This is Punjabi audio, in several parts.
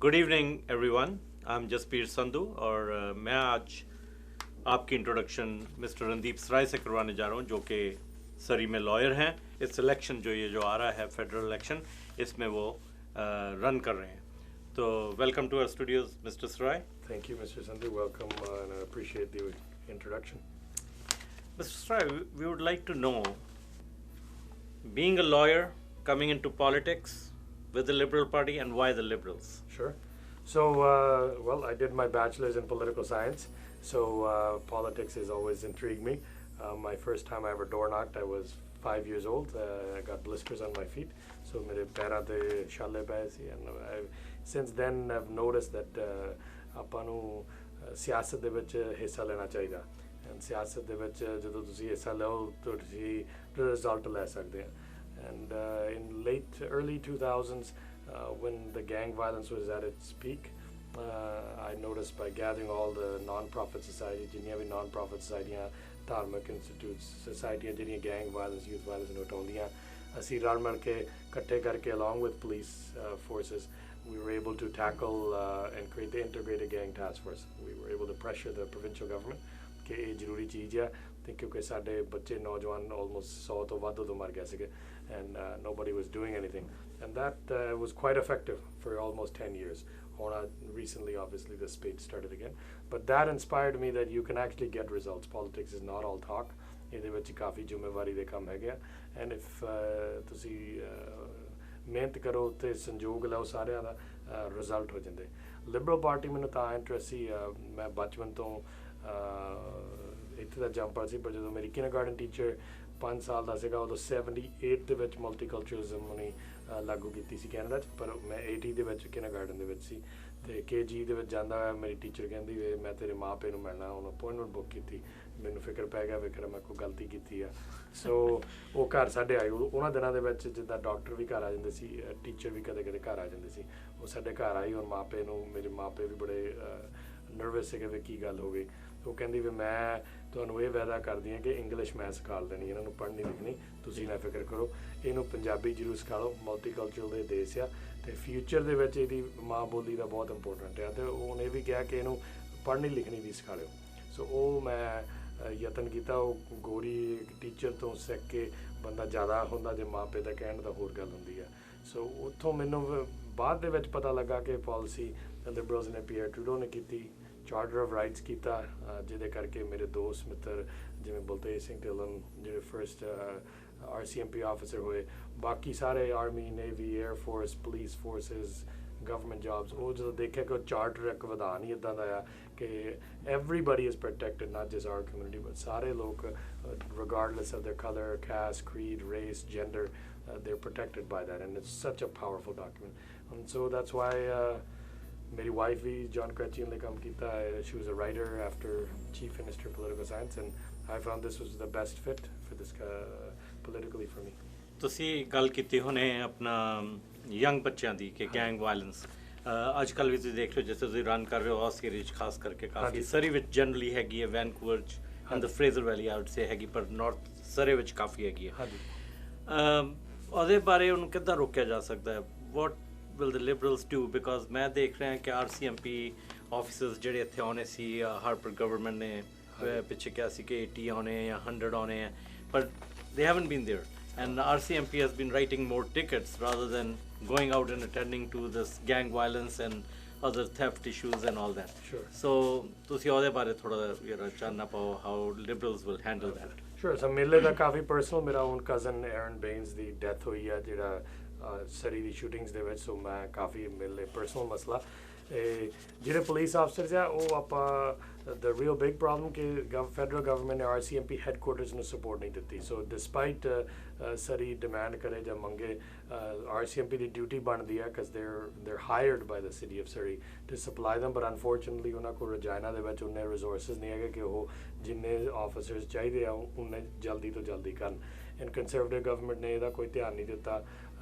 Good evening everyone. I am Jaspir Sandhu और मैं आज आपकी इंट्रोडक्शन मिस्टर रणदीप सराय से करवाने जा रहा हूँ, जो कि सरी में लॉयर हैं। इस इलेक्शन जो आ रहा है फेडरल इलेक्शन, इसमें वो रन कर रहे हैं। तो welcome to our studios mister Sarai. Thank you, Mr. Sandhu. Welcome, and I appreciate the introduction. Mr. Saraay, we would like to know, being a lawyer, coming into politics with the Liberal Party, and why the Liberals? Sure. So, well, I did my bachelor's in political science, so politics has always intrigued me. My first time I ever door knocked, I was 5 years old. I got blisters on my feet, so mere ਪੈਰਾਂ ਤੇ ਛਾਲੇ ਪਏ ਸੀ, and since then I've noticed that ਆਪਾਂ ਨੂੰ ਸਿਆਸਤ ਦੇ ਵਿੱਚ ਹਿੱਸਾ ਲੈਣਾ ਚਾਹੀਦਾ। ਐਂਡ ਸਿਆਸਤ ਦੇ ਵਿੱਚ ਜਦੋਂ ਤੁਸੀਂ ਹਿੱਸਾ ਲਓ ਤੁਸੀਂ ਰਿਜ਼ਲਟ ਲੈ ਸਕਦੇ ਆ। And in early 2000s, when the gang violence was at its peak, I noticed by gathering all the non-profit societies, ਜਿੰਨੀਆਂ ਵੀ non-profit societies, ਧਾਰਮਿਕ institutes, societies ਜਿਹੜੀਆਂ gang violence, youth violence ਨੂੰ ਹਟਾਉਂਦੀਆਂ, ਅਸੀਂ ਰਲ ਮਿਲ ਕੇ ਇਕੱਠੇ ਕਰਕੇ along with police forces, we were able to tackle and create the integrated gang task force. We were able to pressure the provincial government ਕਿ ਇਹ ਜ਼ਰੂਰੀ ਚੀਜ਼ ਆ, ਤੇ ਕਿਉਂਕਿ ਸਾਡੇ ਬੱਚੇ ਨੌਜਵਾਨ almost 100 ਤੋਂ ਵੱਧ ਉਦੋਂ ਮਰ ਗਏ ਸੀਗੇ, and nobody was doing anything, and that was quite effective for almost 10 years. Recently, obviously, the debate started again, but that inspired me that you can actually get results. Politics is not all talk. ਇਹਦੇ ਵਿੱਚ ਕਾਫੀ ਜ਼ਿੰਮੇਵਾਰੀ ਦੇ ਕੰਮ ਹੈਗੇ ਆ, and if ਤੁਸੀਂ ਮਿਹਨਤ ਕਰੋ ਤੇ ਸੰਯੋਗ ਲਓ ਸਾਰਿਆਂ ਦਾ, ਰਿਜ਼ਲਟ ਹੋ ਜਾਂਦੇ। ਲਿਬਰਲ ਪਾਰਟੀ ਮੈਨੂੰ ਤਾਂ ਇੰਟਰਸਟ ਸੀ, ਮੈਂ ਬਚਪਨ ਤੋਂ ਇੱਥੇ ਦਾ ਜੰਪਰ ਸੀ, ਪਰ ਜਦੋਂ ਮੇਰੀ ਕਿੰਡਰਗਾਰਟਨ ਟੀਚਰ 5 ਸਾਲ ਦਾ ਸੀਗਾ ਉਦੋਂ 78 ਦੇ ਵਿੱਚ ਮਲਟੀਕਲਚਰਲਿਜ਼ਮ ਉਹਨੇ ਲਾਗੂ ਕੀਤੀ ਸੀ ਕੈਨੇਡਾ 'ਚ, ਪਰ ਮੈਂ 80 ਦੇ ਵਿੱਚ ਕਿੰਡਰਗਾਰਟਨ ਦੇ ਵਿੱਚ ਸੀ। ਅਤੇ KG ਦੇ ਵਿੱਚ ਜਾਂਦਾ ਹੋਇਆ ਮੇਰੀ ਟੀਚਰ ਕਹਿੰਦੀ ਵੇ ਮੈਂ ਤੇਰੇ ਮਾਂ ਪਿਓ ਨੂੰ ਮਿਲਣਾ, ਉਹਨੂੰ ਅਪੋਇੰਟਮੈਂਟ ਬੁੱਕ ਕੀਤੀ। ਮੈਨੂੰ ਫਿਕਰ ਪੈ ਗਿਆ ਵੇਖਰ ਮੈਂ ਕੋਈ ਗਲਤੀ ਕੀਤੀ ਆ। ਸੋ ਉਹ ਘਰ ਸਾਡੇ ਆਏ, ਉਹਨਾਂ ਦਿਨਾਂ ਦੇ ਵਿੱਚ ਜਿੱਦਾਂ ਡਾਕਟਰ ਵੀ ਘਰ ਆ ਜਾਂਦੇ ਸੀ, ਟੀਚਰ ਵੀ ਕਦੇ ਕਦੇ ਘਰ ਆ ਜਾਂਦੇ ਸੀ। ਉਹ ਸਾਡੇ ਘਰ ਆਈ, ਔਰ ਮਾਪੇ ਨੂੰ, ਮੇਰੇ ਮਾਪੇ ਵੀ ਬੜੇ ਨਰਵਸ ਸੀਗੇ ਵੀ ਕੀ ਗੱਲ ਹੋ ਗਈ। ਉਹ ਕਹਿੰਦੀ ਵੀ ਮੈਂ ਤੁਹਾਨੂੰ ਇਹ ਵਾਅਦਾ ਕਰਦੀ ਹਾਂ ਕਿ ਇੰਗਲਿਸ਼ ਮੈਂ ਸਿਖਾ ਦੇਣੀ, ਇਹਨਾਂ ਨੂੰ ਪੜ੍ਹਨੀ ਲਿਖਣੀ ਤੁਸੀਂ ਨਾ ਫਿਕਰ ਕਰੋ, ਇਹਨੂੰ ਪੰਜਾਬੀ ਜ਼ਰੂਰ ਸਿਖਾ ਲਓ, ਮਲਟੀਕਲਚਰਲ ਦੇ ਦੇਸ਼ ਆ, ਅਤੇ ਫਿਊਚਰ ਦੇ ਵਿੱਚ ਇਹਦੀ ਮਾਂ ਬੋਲੀ ਦਾ ਬਹੁਤ ਇੰਪੋਰਟੈਂਟ ਆ। ਅਤੇ ਉਹਨੇ ਵੀ ਕਿਹਾ ਕਿ ਇਹਨੂੰ ਪੜ੍ਹਨੀ ਲਿਖਣੀ ਵੀ ਸਿਖਾ ਲਿਓ। ਸੋ ਉਹ ਮੈਂ ਯਤਨ ਕੀਤਾ। ਉਹ ਗੋਰੀ ਟੀਚਰ ਤੋਂ ਸਿੱਖ ਕੇ ਬੰਦਾ ਜ਼ਿਆਦਾ ਹੁੰਦਾ ਜੇ ਮਾਪੇ ਦਾ ਕਹਿਣ ਦਾ ਹੋਰ ਗੱਲ ਹੁੰਦੀ ਆ। ਸੋ ਉੱਥੋਂ ਮੈਨੂੰ ਬਾਅਦ ਦੇ ਵਿੱਚ ਪਤਾ ਲੱਗਾ ਕਿ ਪਾਲਿਸੀ ਲਿਬਰਲਸ ਨੇ ਪੀਅਰ ਟਰੂਡੋ ਨੇ ਕੀਤੀ, ਚਾਰਟਰ ਆਫ ਰਾਈਟਸ ਕੀਤਾ, ਜਿਹਦੇ ਕਰਕੇ ਮੇਰੇ ਦੋਸਤ ਮਿੱਤਰ ਜਿਵੇਂ ਬਲਤੇਜ ਸਿੰਘ ਢਿੱਲੋਂ ਜਿਹੜੇ ਫਰਸਟ RCMP ਆਫਿਸਰ ਹੋਏ, ਬਾਕੀ ਸਾਰੇ army, navy, air force, police forces, government jobs, ਉਹ ਜਦੋਂ ਦੇਖਿਆ ਕਿ ਉਹ ਚਾਰਟਰ ਇੱਕ ਵਿਧਾਨ ਹੀ ਇੱਦਾਂ ਦਾ ਆ ਕਿ everybody is protected, not just our community, but ਸਾਰੇ ਲੋਕ regardless of their color, caste, creed, race, gender, they're protected by that, and it's such a powerful document. And so that's why ਮੇਰੀ ਵਾਈਫ ਵੀ ਜੌਨ ਕ੍ਰੈਚੀਨ ਲਈ ਕੰਮ ਕੀਤਾ। She was a writer after chief minister of political science, and I found this was the best fit for this politically for me. ਤੁਸੀਂ ਗੱਲ ਕੀਤੀ ਹੁਣੇ ਆਪਣਾ ਯੰਗ ਬੱਚਿਆਂ ਦੀ ਕਿ ਗੈਂਗ ਵਾਇਲੈਂਸ ਅੱਜ ਕੱਲ੍ਹ ਵੀ ਤੁਸੀਂ ਦੇਖ ਲਓ, ਜਿਸ ਤੁਸੀਂ ਰਨ ਕਰ ਰਹੇ ਹੋ ਉਸ ਏਰੀਏ 'ਚ ਖਾਸ ਕਰਕੇ ਕਾਫੀ, ਸਰੀ ਵਿੱਚ ਜਨਰਲੀ ਹੈਗੀ ਹੈ, ਵੈਨਕੂਵਰ 'ਚ and the Fraser Valley out ਸੇ ਹੈਗੀ, ਪਰ ਨਾਰਥ ਸਰੇ ਵਿੱਚ ਕਾਫੀ ਹੈਗੀ ਹੈ। ਉਹਦੇ ਬਾਰੇ ਉਹਨੂੰ ਕਿੱਦਾਂ ਰੋਕਿਆ ਜਾ ਸਕਦਾ ਹੈ? ਵਾਟ will the Liberals do? Because ਮੈਂ ਦੇਖ ਰਿਹਾ ਕਿ RCMP ਆਫਿਸਰਸ ਜਿਹੜੇ ਇੱਥੇ ਆਉਣੇ ਸੀ, ਹਾਰਪਰ ਗਵਰਨਮੈਂਟ ਨੇ ਪਿੱਛੇ ਕਿਹਾ ਸੀ ਕਿ 80 ਆਉਣੇ ਜਾਂ 100 ਆਉਣੇ ਹੈ, but they haven't been there, and RCMP has been writing more tickets rather than going out and attending to this gang violence and other theft issues and all that. Sure. So ਤੁਸੀਂ ਉਹਦੇ ਬਾਰੇ ਥੋੜਾ ਚਾਨਣਾ ਪਾਓ, how Liberals will handle that. Sure. So ਮੇਲੇ ਦਾ ਕਾਫੀ ਪਰਸਨਲ, ਮੇਰਾ on cousin iron ਬੇਨਸ the death ਹੋਈ ਆ ਜਿਹੜਾ ਸਰੀ ਦੀ ਸ਼ੂਟਿੰਗਸ ਦੇ ਵਿੱਚ, ਸੋ ਮੈਂ ਕਾਫੀ ਮੇਲੇ ਪਰਸਨਲ ਮਸਲਾ। ਜਿਹੜੇ ਪੁਲਿਸ ਆਫਿਸਰਸ ਆ ਉਹ ਆਪਾਂ ਦ ਰੀਅਲ ਬਿਗ ਪ੍ਰੋਬਲਮ ਕਿ ਫੈਡਰਲ ਗਵਰਨਮੈਂਟ ਨੇ RCMP ਹੈਡਕੁਆਟਰਸ ਨੂੰ ਸਪੋਰਟ ਨਹੀਂ ਦਿੱਤੀ। ਸੋ ਡਿਸਪਾਈਟ ਸਰੀ ਡਿਮਾਂਡ ਕਰੇ ਜਾਂ ਮੰਗੇ, RCMP ਦੀ ਡਿਊਟੀ ਬਣਦੀ ਆ because they're hired by the city of Surrey to supply them, but unfortunately ਉਹਨਾਂ ਕੋਲ ਰਜਾਇਨਾ ਦੇ ਵਿੱਚ ਉਨੇ ਰਿਸੋਰਸਿਸ ਨਹੀਂ ਹੈਗੇ ਕਿ ਉਹ ਜਿੰਨੇ ਆਫਿਸਰਸ ਚਾਹੀਦੇ ਆ ਉਨੇ ਜਲਦੀ ਤੋਂ ਜਲਦੀ ਕਰਨ। ਐਂਡ ਕੰਜ਼ਰਵੇਟਿਵ ਗਵਰਨਮੈਂਟ ਨੇ ਇਹਦਾ ਕੋਈ ਧਿਆਨ ਨਹੀਂ ਦਿੱਤਾ,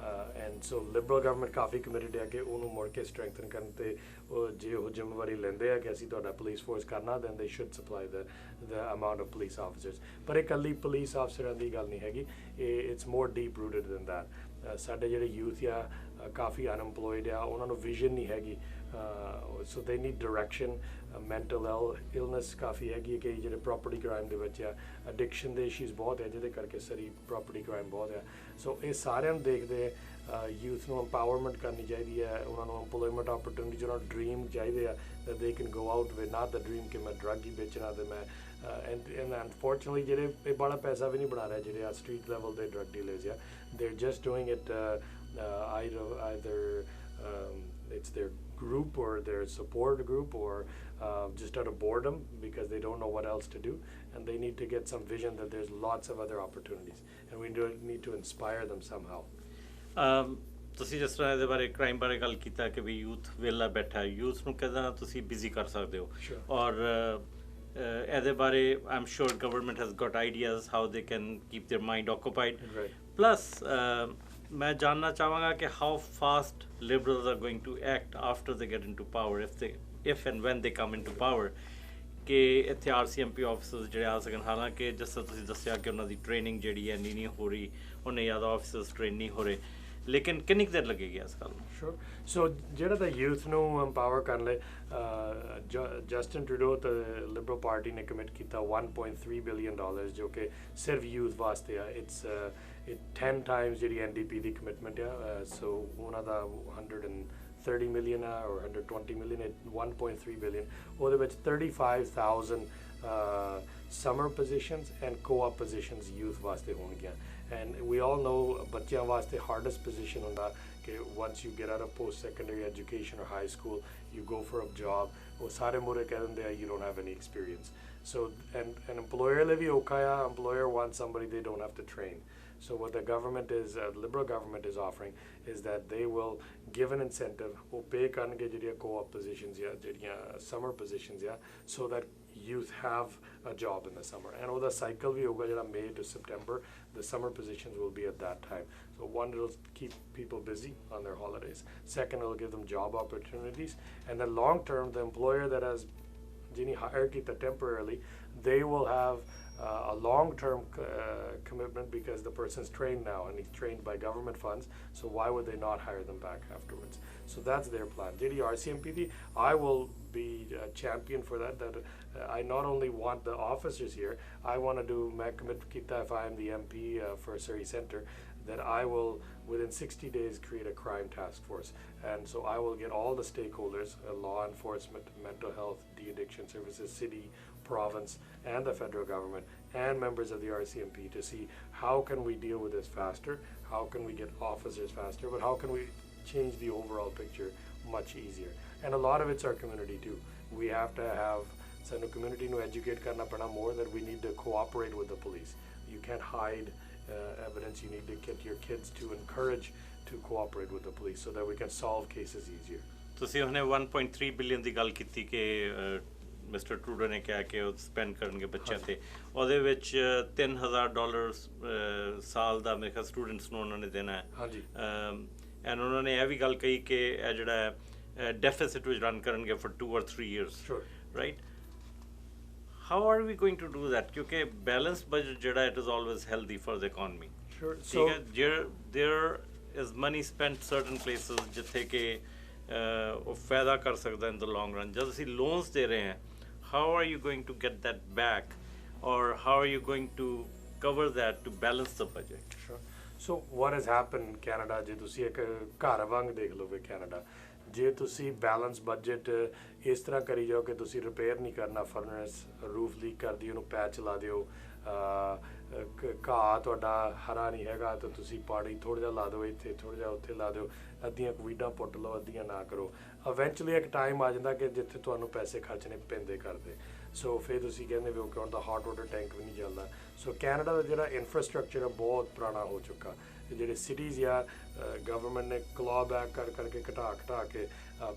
and so Liberal government coffee committed ਹੈ ਕਿ ਉਹਨੂੰ ਮੁੜ ਕੇ ਸਟਰੈਂਥਨ ਕਰਨ, ਅਤੇ ਉਹ ਜੇ ਉਹ ਜ਼ਿੰਮੇਵਾਰੀ ਲੈਂਦੇ ਆ ਕਿ ਅਸੀਂ ਤੁਹਾਡਾ ਪੁਲਿਸ ਫੋਰਸ ਕਰਨਾ, then they should supply the amount of police officers. ਪਰ ਇਹ ਇਕੱਲੀ ਪੁਲਿਸ ਆਫਿਸਰਾਂ ਦੀ ਗੱਲ ਨਹੀਂ ਹੈਗੀ, it's more deep rooted than that. ਸਾਡੇ ਜਿਹੜੇ ਯੂਥ ਆ ਕਾਫੀ ਅਨਐਮਪਲੋਇਡ ਆ, ਉਹਨਾਂ ਨੂੰ ਵਿਜ਼ਨ ਨਹੀਂ ਹੈਗੀ, so they need direction. Mental illness ਕਾਫੀ ਹੈਗੀ ਕਿ ਜਿਹੜੇ ਪ੍ਰੋਪਰਟੀ ਕ੍ਰਾਈਮ ਦੇ ਵਿੱਚ ਆ, ਐਡਿਕਸ਼ਨ ਦੇ ਇਸ਼ੂਜ਼ ਬਹੁਤ ਹੈ ਜਿਹਦੇ ਕਰਕੇ ਸਰੀ ਪ੍ਰੋਪਰਟੀ ਕ੍ਰਾਈਮ ਬਹੁਤ ਆ। ਸੋ ਇਹ ਸਾਰਿਆਂ ਨੂੰ ਦੇਖਦੇ ਯੂਥ ਨੂੰ empowerment ਕਰਨੀ ਚਾਹੀਦੀ ਹੈ, ਉਹਨਾਂ ਨੂੰ employment opportunities, ਉਹਨਾਂ ਨੂੰ ਡ੍ਰੀਮ ਚਾਹੀਦੇ ਆ that they can go out with, not the dream ਕਿ ਮੈਂ ਡਰੱਗ ਹੀ ਵੇਚਣਾ ਤੇ ਮੈਂ and unfortunately ਜਿਹੜੇ ਇਹ ਬੜਾ ਪੈਸਾ ਵੀ ਨਹੀਂ ਬਣਾ ਰਹੇ ਜਿਹੜੇ ਆ ਸਟਰੀਟ ਲੈਵਲ ਦੇ ਡਰੱਗ ਡੀਲਰਸ ਆ, they're just doing it either it's their group or their support group or just out of boredom because they don't know what else to do, and they need to get some vision that there's lots of other opportunities and we need to inspire them somehow. ਤੁਸੀਂ ਜਿਸ ਤਰ੍ਹਾਂ ਇਹਦੇ ਬਾਰੇ ਕ੍ਰਾਈਮ ਬਾਰੇ ਗੱਲ ਕੀਤਾ ਕਿ ਵੀ ਯੂਥ ਵਿਹਲਾ ਬੈਠਾ, ਯੂਥ ਨੂੰ ਕਿੱਦਾਂ ਤੁਸੀਂ ਬਿਜ਼ੀ ਕਰ ਸਕਦੇ ਹੋ, ਔਰ ਇਹਦੇ ਬਾਰੇ I'm sure government has got ideas how they can keep their mind occupied. Plus मैं जानना चाहूँगा कि how fast liberals are going to act after they get into power, if and when they come into power, कि ਇੱਥੇ RCMP officers ਜਿਹੜੇ ਆ ਸਕਣ। ਹਾਲਾਂਕਿ ਜਿਸ ਤਰ੍ਹਾਂ ਤੁਸੀਂ ਦੱਸਿਆ ਕਿ ਉਹਨਾਂ ਦੀ ਟ੍ਰੇਨਿੰਗ ਜਿਹੜੀ ਹੈ ਨਹੀਂ ਹੋ ਰਹੀ, ਉਹਨੇ ਜ਼ਿਆਦਾ officers ਟ੍ਰੇਨ ਨਹੀਂ ਹੋ ਰਹੇ, ਲੇਕਿਨ ਕਿੰਨੀ ਕੁ ਦੇਰ ਲੱਗੇਗੀ ਇਸ ਗੱਲ ਨੂੰ? ਸ਼ੋਰ। ਸੋ ਜਿਹੜਾ ਤਾਂ ਯੂਥ ਨੂੰ empower ਕਰਨ ਲਈ ਜਸਟਿਨ ਟਰੂਡੋ ਤੇ ਲਿਬਰਲ ਪਾਰਟੀ ਨੇ ਕਮਿਟ ਕੀਤਾ $1.3 ਬਿਲੀਅਨ ਜੋ ਕਿ ਸਿਰਫ ਯੂਥ ਵਾਸਤੇ ਆ। ਇਟਸ 10 ਟਾਈਮਸ ਜਿਹੜੀ NDP ਦੀ ਕਮਿਟਮੈਂਟ ਆ। ਸੋ ਉਹਨਾਂ ਦਾ 130 million or 120 million, 1.3 billion, ਉਹਦੇ ਵਿੱਚ 35,000 summer positions and co-op positions youth ਵਾਸਤੇ ਹੋਣਗੀਆਂ। And we all know ਬੱਚਿਆਂ ਵਾਸਤੇ hardest position ਹੁੰਦਾ ਕਿ once you get out of post-secondary education or high school, you go for a job, ਉਹ ਸਾਰੇ ਮੂਹਰੇ ਕਹਿ ਦਿੰਦੇ ਆ you don't have any experience. So and an employer ਲਈ ਵੀ ਔਖਾ ਆ, employer wants somebody they don't have to train. So what the government is, Liberal government is offering is that they will give an incentive, will pay karnge jehdiyan co-op positions ya, jehdiyan summer positions ya, so that youth have a job in the summer. And oda cycle bhi hoga jehda May to September, the summer positions will be at that time. So one, it'll keep people busy on their holidays. Second, it'll give them job opportunities. And then long term, the employer that has jini hired kita temporarily, they will have a long-term commitment because the person's trained now and he's trained by government funds, so why would they not hire them back afterwards? So that's their plan. JD RCMPD, I will be a champion for that. I not only want the officers here, I want to do my commit kita if I am the MP for Surrey Centre, that I will within 60 days create a crime task force, and so I will get all the stakeholders, law enforcement, mental health, de-addiction services, city, province and the federal government and members of the RCMP to see how can we deal with this faster, how can we get officers faster, but how can we change the overall picture much easier. And a lot of it's our community too. We have to have some community to educate karna pada more, that we need to cooperate with the police. You can't hide evidence. You need to get your kids to encourage to cooperate with the police so that we can solve cases easier. ਤੁਸੀਂ ਉਹਨੇ 1.3 ਬਿਲੀਅਨ ਦੀ ਗੱਲ ਕੀਤੀ ਕਿ ਮਿਸਟਰ ਟਰੂਡੋ ਨੇ ਕਿਹਾ ਕਿ ਉਹ ਸਪੈਂਡ ਕਰਨਗੇ ਬੱਚਿਆਂ ਤੇ, ਉਹਦੇ ਵਿੱਚ $3,000 ਸਾਲ ਦਾ ਮੇਰੇ ਖਿਆਲ ਸਟੂਡੈਂਟਸ ਨੂੰ ਉਹਨਾਂ ਨੇ ਦੇਣਾ ਹੈ। ਹਾਂਜੀ। ਐਂਡ ਉਹਨਾਂ ਨੇ ਇਹ ਵੀ ਗੱਲ ਕਹੀ ਕਿ ਇਹ ਜਿਹੜਾ ਹੈ ਡੈਫਿਸਿਟ ਵਿੱਚ ਰਨ ਕਰਨਗੇ for 2 or 3 years, right? How are we going to do that? ਕਿਉਂਕਿ ਬੈਲੈਂਸ ਬਜਟ ਜਿਹੜਾ it is always healthy for the economy. ਠੀਕ ਹੈ, there is money spent certain places ਜਿੱਥੇ ਕਿ ਉਹ ਫਾਇਦਾ ਕਰ ਸਕਦਾ ਇਨ ਦ ਲੌਂਗ ਰਨ। ਜਦ ਅਸੀਂ ਲੋਨਸ ਦੇ ਰਹੇ ਹਾਂ, how are you going to get that back, or how are you going to cover that to balance the budget? Sure. So what has happened in Canada, ਜੇ ਤੁਸੀਂ ਇੱਕ ਘਰ ਵਾਂਗ ਦੇਖ ਲਓਗੇ ਕੈਨੇਡਾ, ਜੇ ਤੁਸੀਂ ਬੈਲੈਂਸ ਬਜਟ ਇਸ ਤਰ੍ਹਾਂ ਕਰੀ ਜਾਓ ਕਿ ਤੁਸੀਂ ਰਿਪੇਅਰ ਨਹੀਂ ਕਰਨਾ ਫਰਨੈਸ, ਰੂਫ ਲੀਕ ਕਰਦੀ ਉਹਨੂੰ ਪੈਚ ਲਾ ਦਿਓ, ਘਾਹ ਤੁਹਾਡਾ ਹਰਾ ਨਹੀਂ ਹੈਗਾ ਤਾਂ ਤੁਸੀਂ ਪਾਣੀ ਥੋੜ੍ਹਾ ਜਿਹਾ ਲਾ ਦਿਓ, ਇੱਥੇ ਥੋੜ੍ਹਾ ਜਿਹਾ ਉੱਥੇ ਲਾ ਦਿਓ, ਅੱਧੀਆਂ ਕਵੀਡਾਂ ਪੁੱਟ ਲਓ, ਅੱਧੀਆਂ ਨਾ ਕਰੋ। ਇਵੈਂਚੁਅਲੀ ਇੱਕ ਟਾਈਮ ਆ ਜਾਂਦਾ ਕਿ ਜਿੱਥੇ ਤੁਹਾਨੂੰ ਪੈਸੇ ਖਰਚਣੇ ਪੈਂਦੇ ਕਰਦੇ, ਸੋ ਫਿਰ ਤੁਸੀਂ ਕਹਿੰਦੇ ਵੀ ਕਿ ਹੁਣ ਤਾਂ ਹਾਟ ਵਾਟਰ ਟੈਂਕ ਵੀ ਨਹੀਂ ਚੱਲਦਾ। ਸੋ ਕੈਨੇਡਾ ਦਾ ਜਿਹੜਾ ਇਨਫਰਾਸਟਰਕਚਰ ਆ ਬਹੁਤ ਪੁਰਾਣਾ ਹੋ ਚੁੱਕਾ। ਜਿਹੜੇ ਸਿਟੀਜ਼ ਆ ਗਵਰਨਮੈਂਟ ਨੇ ਕਲॉ ਬੈਕ ਕਰਕੇ ਘਟਾ ਕੇ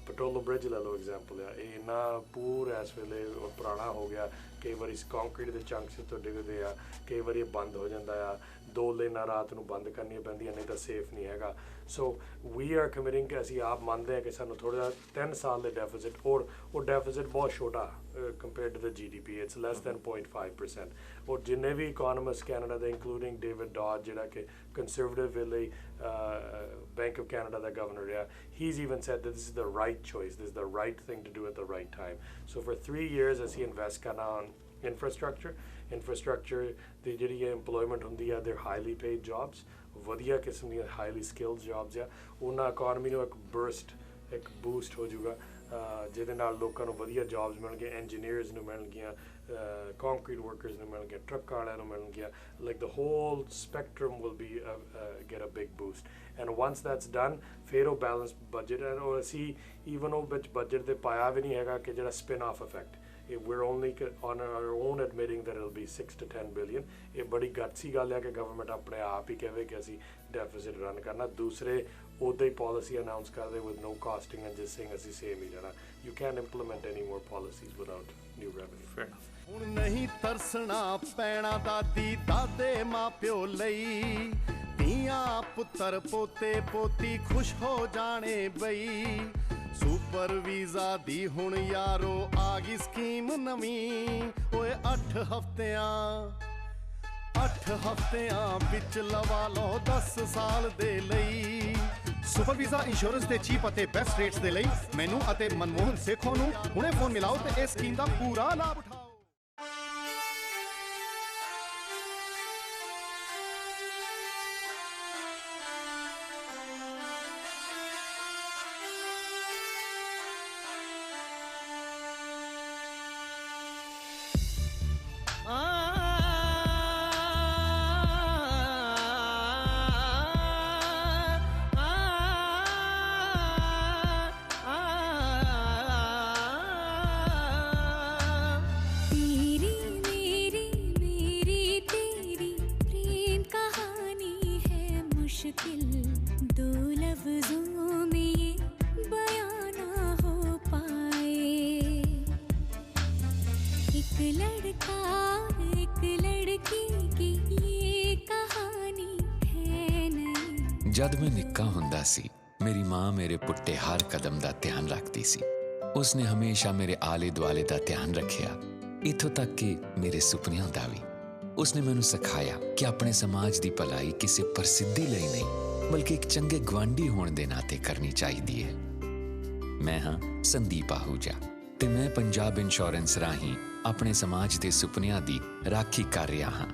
ਪਟੋਲੋ ਬ੍ਰਿਜ ਲੈ ਲਓ ਐਗਜ਼ਾਮਪਲ ਆ, ਇਹ ਇੰਨਾ ਪੂਰਾ ਇਸ ਵੇਲੇ ਪੁਰਾਣਾ ਹੋ ਗਿਆ। ਕਈ ਵਾਰੀ ਕੰਕਰੀਟ ਦੇ ਚੰਕਸ ਤੋਂ ਡਿੱਗਦੇ ਆ, ਕਈ ਵਾਰੀ ਇਹ ਬੰਦ ਹੋ ਜਾਂਦਾ ਆ। 2 ਲੇਨਾਂ ਰਾਤ ਨੂੰ ਬੰਦ ਕਰਨੀਆਂ ਪੈਂਦੀਆਂ, ਨਹੀਂ ਤਾਂ ਸੇਫ ਨਹੀਂ ਹੈਗਾ। ਸੋ ਵੀ ਆਰ ਕਮਿਟਿੰਗ ਕਿ ਅਸੀਂ ਆਪ ਮੰਨਦੇ ਹਾਂ ਕਿ ਸਾਨੂੰ ਥੋੜ੍ਹਾ ਜਿਹਾ 3 ਸਾਲ ਦੇ ਡੈਫਿਸਿਟ, ਔਰ ਉਹ ਡੈਫਿਸਿਟ ਬਹੁਤ ਛੋਟਾ compared to the GDP, it's less than 0.5%। ਔਰ ਜਿੰਨੇ ਵੀ ਇਕੋਨਮਿਸਟ ਕੈਨੇਡਾ ਦੇ ਇੰਕਲੂਡਿੰਗ ਡੇਵਿਡ ਡਾਡ ਜਿਹੜਾ ਕਿ ਕੰਜ਼ਰਵੇਟਿਵ ਲਈ bank of Canada the governor ਆ, he's even said that this is the right choice, this is the right thing to do at the right time. So for 3 years ਅਸੀਂ ਇਨਵੈਸਟ ਕਰਨਾ on infrastructure ਦੀ ਜਿਹੜੀ employment ਹੁੰਦੀ ਆ, they're highly paid jobs, ਵਧੀਆ ਕਿਸਮ ਦੀਆਂ ਹਾਈਲੀ ਸਕਿਲਡ ਜੌਬਸ ਆ, ਉਹਨਾਂ ਇਕੋਨਮੀ ਨੂੰ ਇੱਕ ਬੂਸਟ ਹੋ ਜਾਊਗਾ, ਜਿਹਦੇ ਨਾਲ ਲੋਕਾਂ ਨੂੰ ਵਧੀਆ ਜੌਬਸ ਮਿਲਣਗੀਆਂ, ਇੰਜੀਨੀਅਰਸ ਨੂੰ ਮਿਲਣਗੀਆਂ, ਕੰਕਰੀਟ ਵਰਕਰਸ ਨੂੰ ਮਿਲਣਗੀਆਂ, ਟਰੱਕਾਂ ਵਾਲਿਆਂ ਨੂੰ ਮਿਲਣਗੀਆਂ, like the whole spectrum will be get a big boost. And once that's done, ਫਿਰ ਉਹ ਬੈਲੈਂਸ ਬਜਟ, ਔਰ ਅਸੀਂ ਈਵਨ ਉਹ ਵਿੱਚ ਬਜਟ 'ਤੇ ਪਾਇਆ ਵੀ ਨਹੀਂ ਹੈਗਾ ਕਿ ਜਿਹੜਾ spin of effect, we're only on our own admitting that it'll be 6 to 10 billion। ਇਹ ਬੜੀ ਗੱਤਸੀ ਗੱਲ ਹੈ ਕਿ ਗਵਰਨਮੈਂਟ ਆਪਣੇ ਆਪ ਹੀ ਕਹੇ ਕਿ ਅਸੀਂ ਡੈਫਿਸਿਟ ਰਨ ਕਰਨਾ, ਦੂਸਰੇ ਉੱਦਾਂ ਹੀ ਪਾਲਿਸੀ ਅਨਾਊਂਸ ਕਰਦੇ with no costing and just saying ਅਸੀਂ ਸੇਮ ਹੀ ਰਹਿਣਾ। You can't implement any more policies without new revenue। Fair enough। ਹੁਣ ਨਹੀਂ ਤਰਸਣਾ ਪੈਣਾ ਦਾਦੀ ਦਾਦੇ ਮਾਂ ਪਿਓ ਲਈ, ਧੀਆਂ ਪੁੱਤਰ ਪੋਤੇ ਪੋਤੀ ਖੁਸ਼ ਹੋ ਜਾਣੇ ਬਈ। ਸੁਪਰ ਵੀਜ਼ਾ ਦੀ ਹੁਣ ਯਾਰੋ ਆ ਗਈ ਸਕੀਮ ਨਵੀਂ, ਓਏ 8 ਹਫ਼ਤਿਆਂ ਵਿੱਚ ਲਵਾ ਲਓ 10 ਸਾਲ ਦੇ ਲਈ। ਸੁਪਰ ਵੀਜ਼ਾ ਇੰਸ਼ੋਰੈਂਸ ਦੇ ਚੀਪ ਅਤੇ ਬੈਸਟ ਰੇਟਸ ਦੇ ਲਈ ਮੈਨੂੰ ਅਤੇ ਮਨਮੋਹਨ ਸੇਖੋਂ ਨੂੰ ਹੁਣੇ ਫੋਨ ਮਿਲਾਓ ਤੇ ਇਸ ਸਕੀਮ ਦਾ ਪੂਰਾ ਲਾਭ ਉਠਾਓ। ਜਦ ਮੈਂ ਨਿੱਕਾ ਹੁੰਦਾ ਸੀ, ਮੇਰੀ ਮਾਂ ਮੇਰੇ ਪੁੱਟੇ ਹਰ ਕਦਮ ਦਾ ਧਿਆਨ ਰੱਖਦੀ ਸੀ। ਉਸਨੇ ਹਮੇਸ਼ਾ ਮੇਰੇ ਆਲੇ ਦੁਆਲੇ ਦਾ ਧਿਆਨ ਰੱਖਿਆ, ਇੱਥੋਂ ਤੱਕ ਕਿ ਮੇਰੇ ਸੁਪਨਿਆਂ ਦਾ ਵੀ। ਉਸਨੇ ਮੈਨੂੰ ਸਿਖਾਇਆ ਕਿ ਆਪਣੇ ਸਮਾਜ ਦੀ ਭਲਾਈ ਕਿਸੇ ਪ੍ਰਸਿੱਧੀ ਲਈ ਨਹੀਂ, ਬਲਕਿ ਇੱਕ ਚੰਗੇ ਗੁਆਂਢੀ ਹੋਣ ਦੇ ਨਾਤੇ ਕਰਨੀ ਚਾਹੀਦੀ ਹੈ। ਮੈਂ ਹਾਂ ਸੰਦੀਪ ਆਹੂਜਾ ਤੇ ਮੈਂ ਪੰਜਾਬ ਇੰਸ਼ੋਰੈਂਸ ਰਾਹੀਂ ਆਪਣੇ ਸਮਾਜ ਦੇ ਸੁਪਨਿਆਂ ਦੀ ਰਾਖੀ ਕਰ ਰਿਹਾ ਹਾਂ।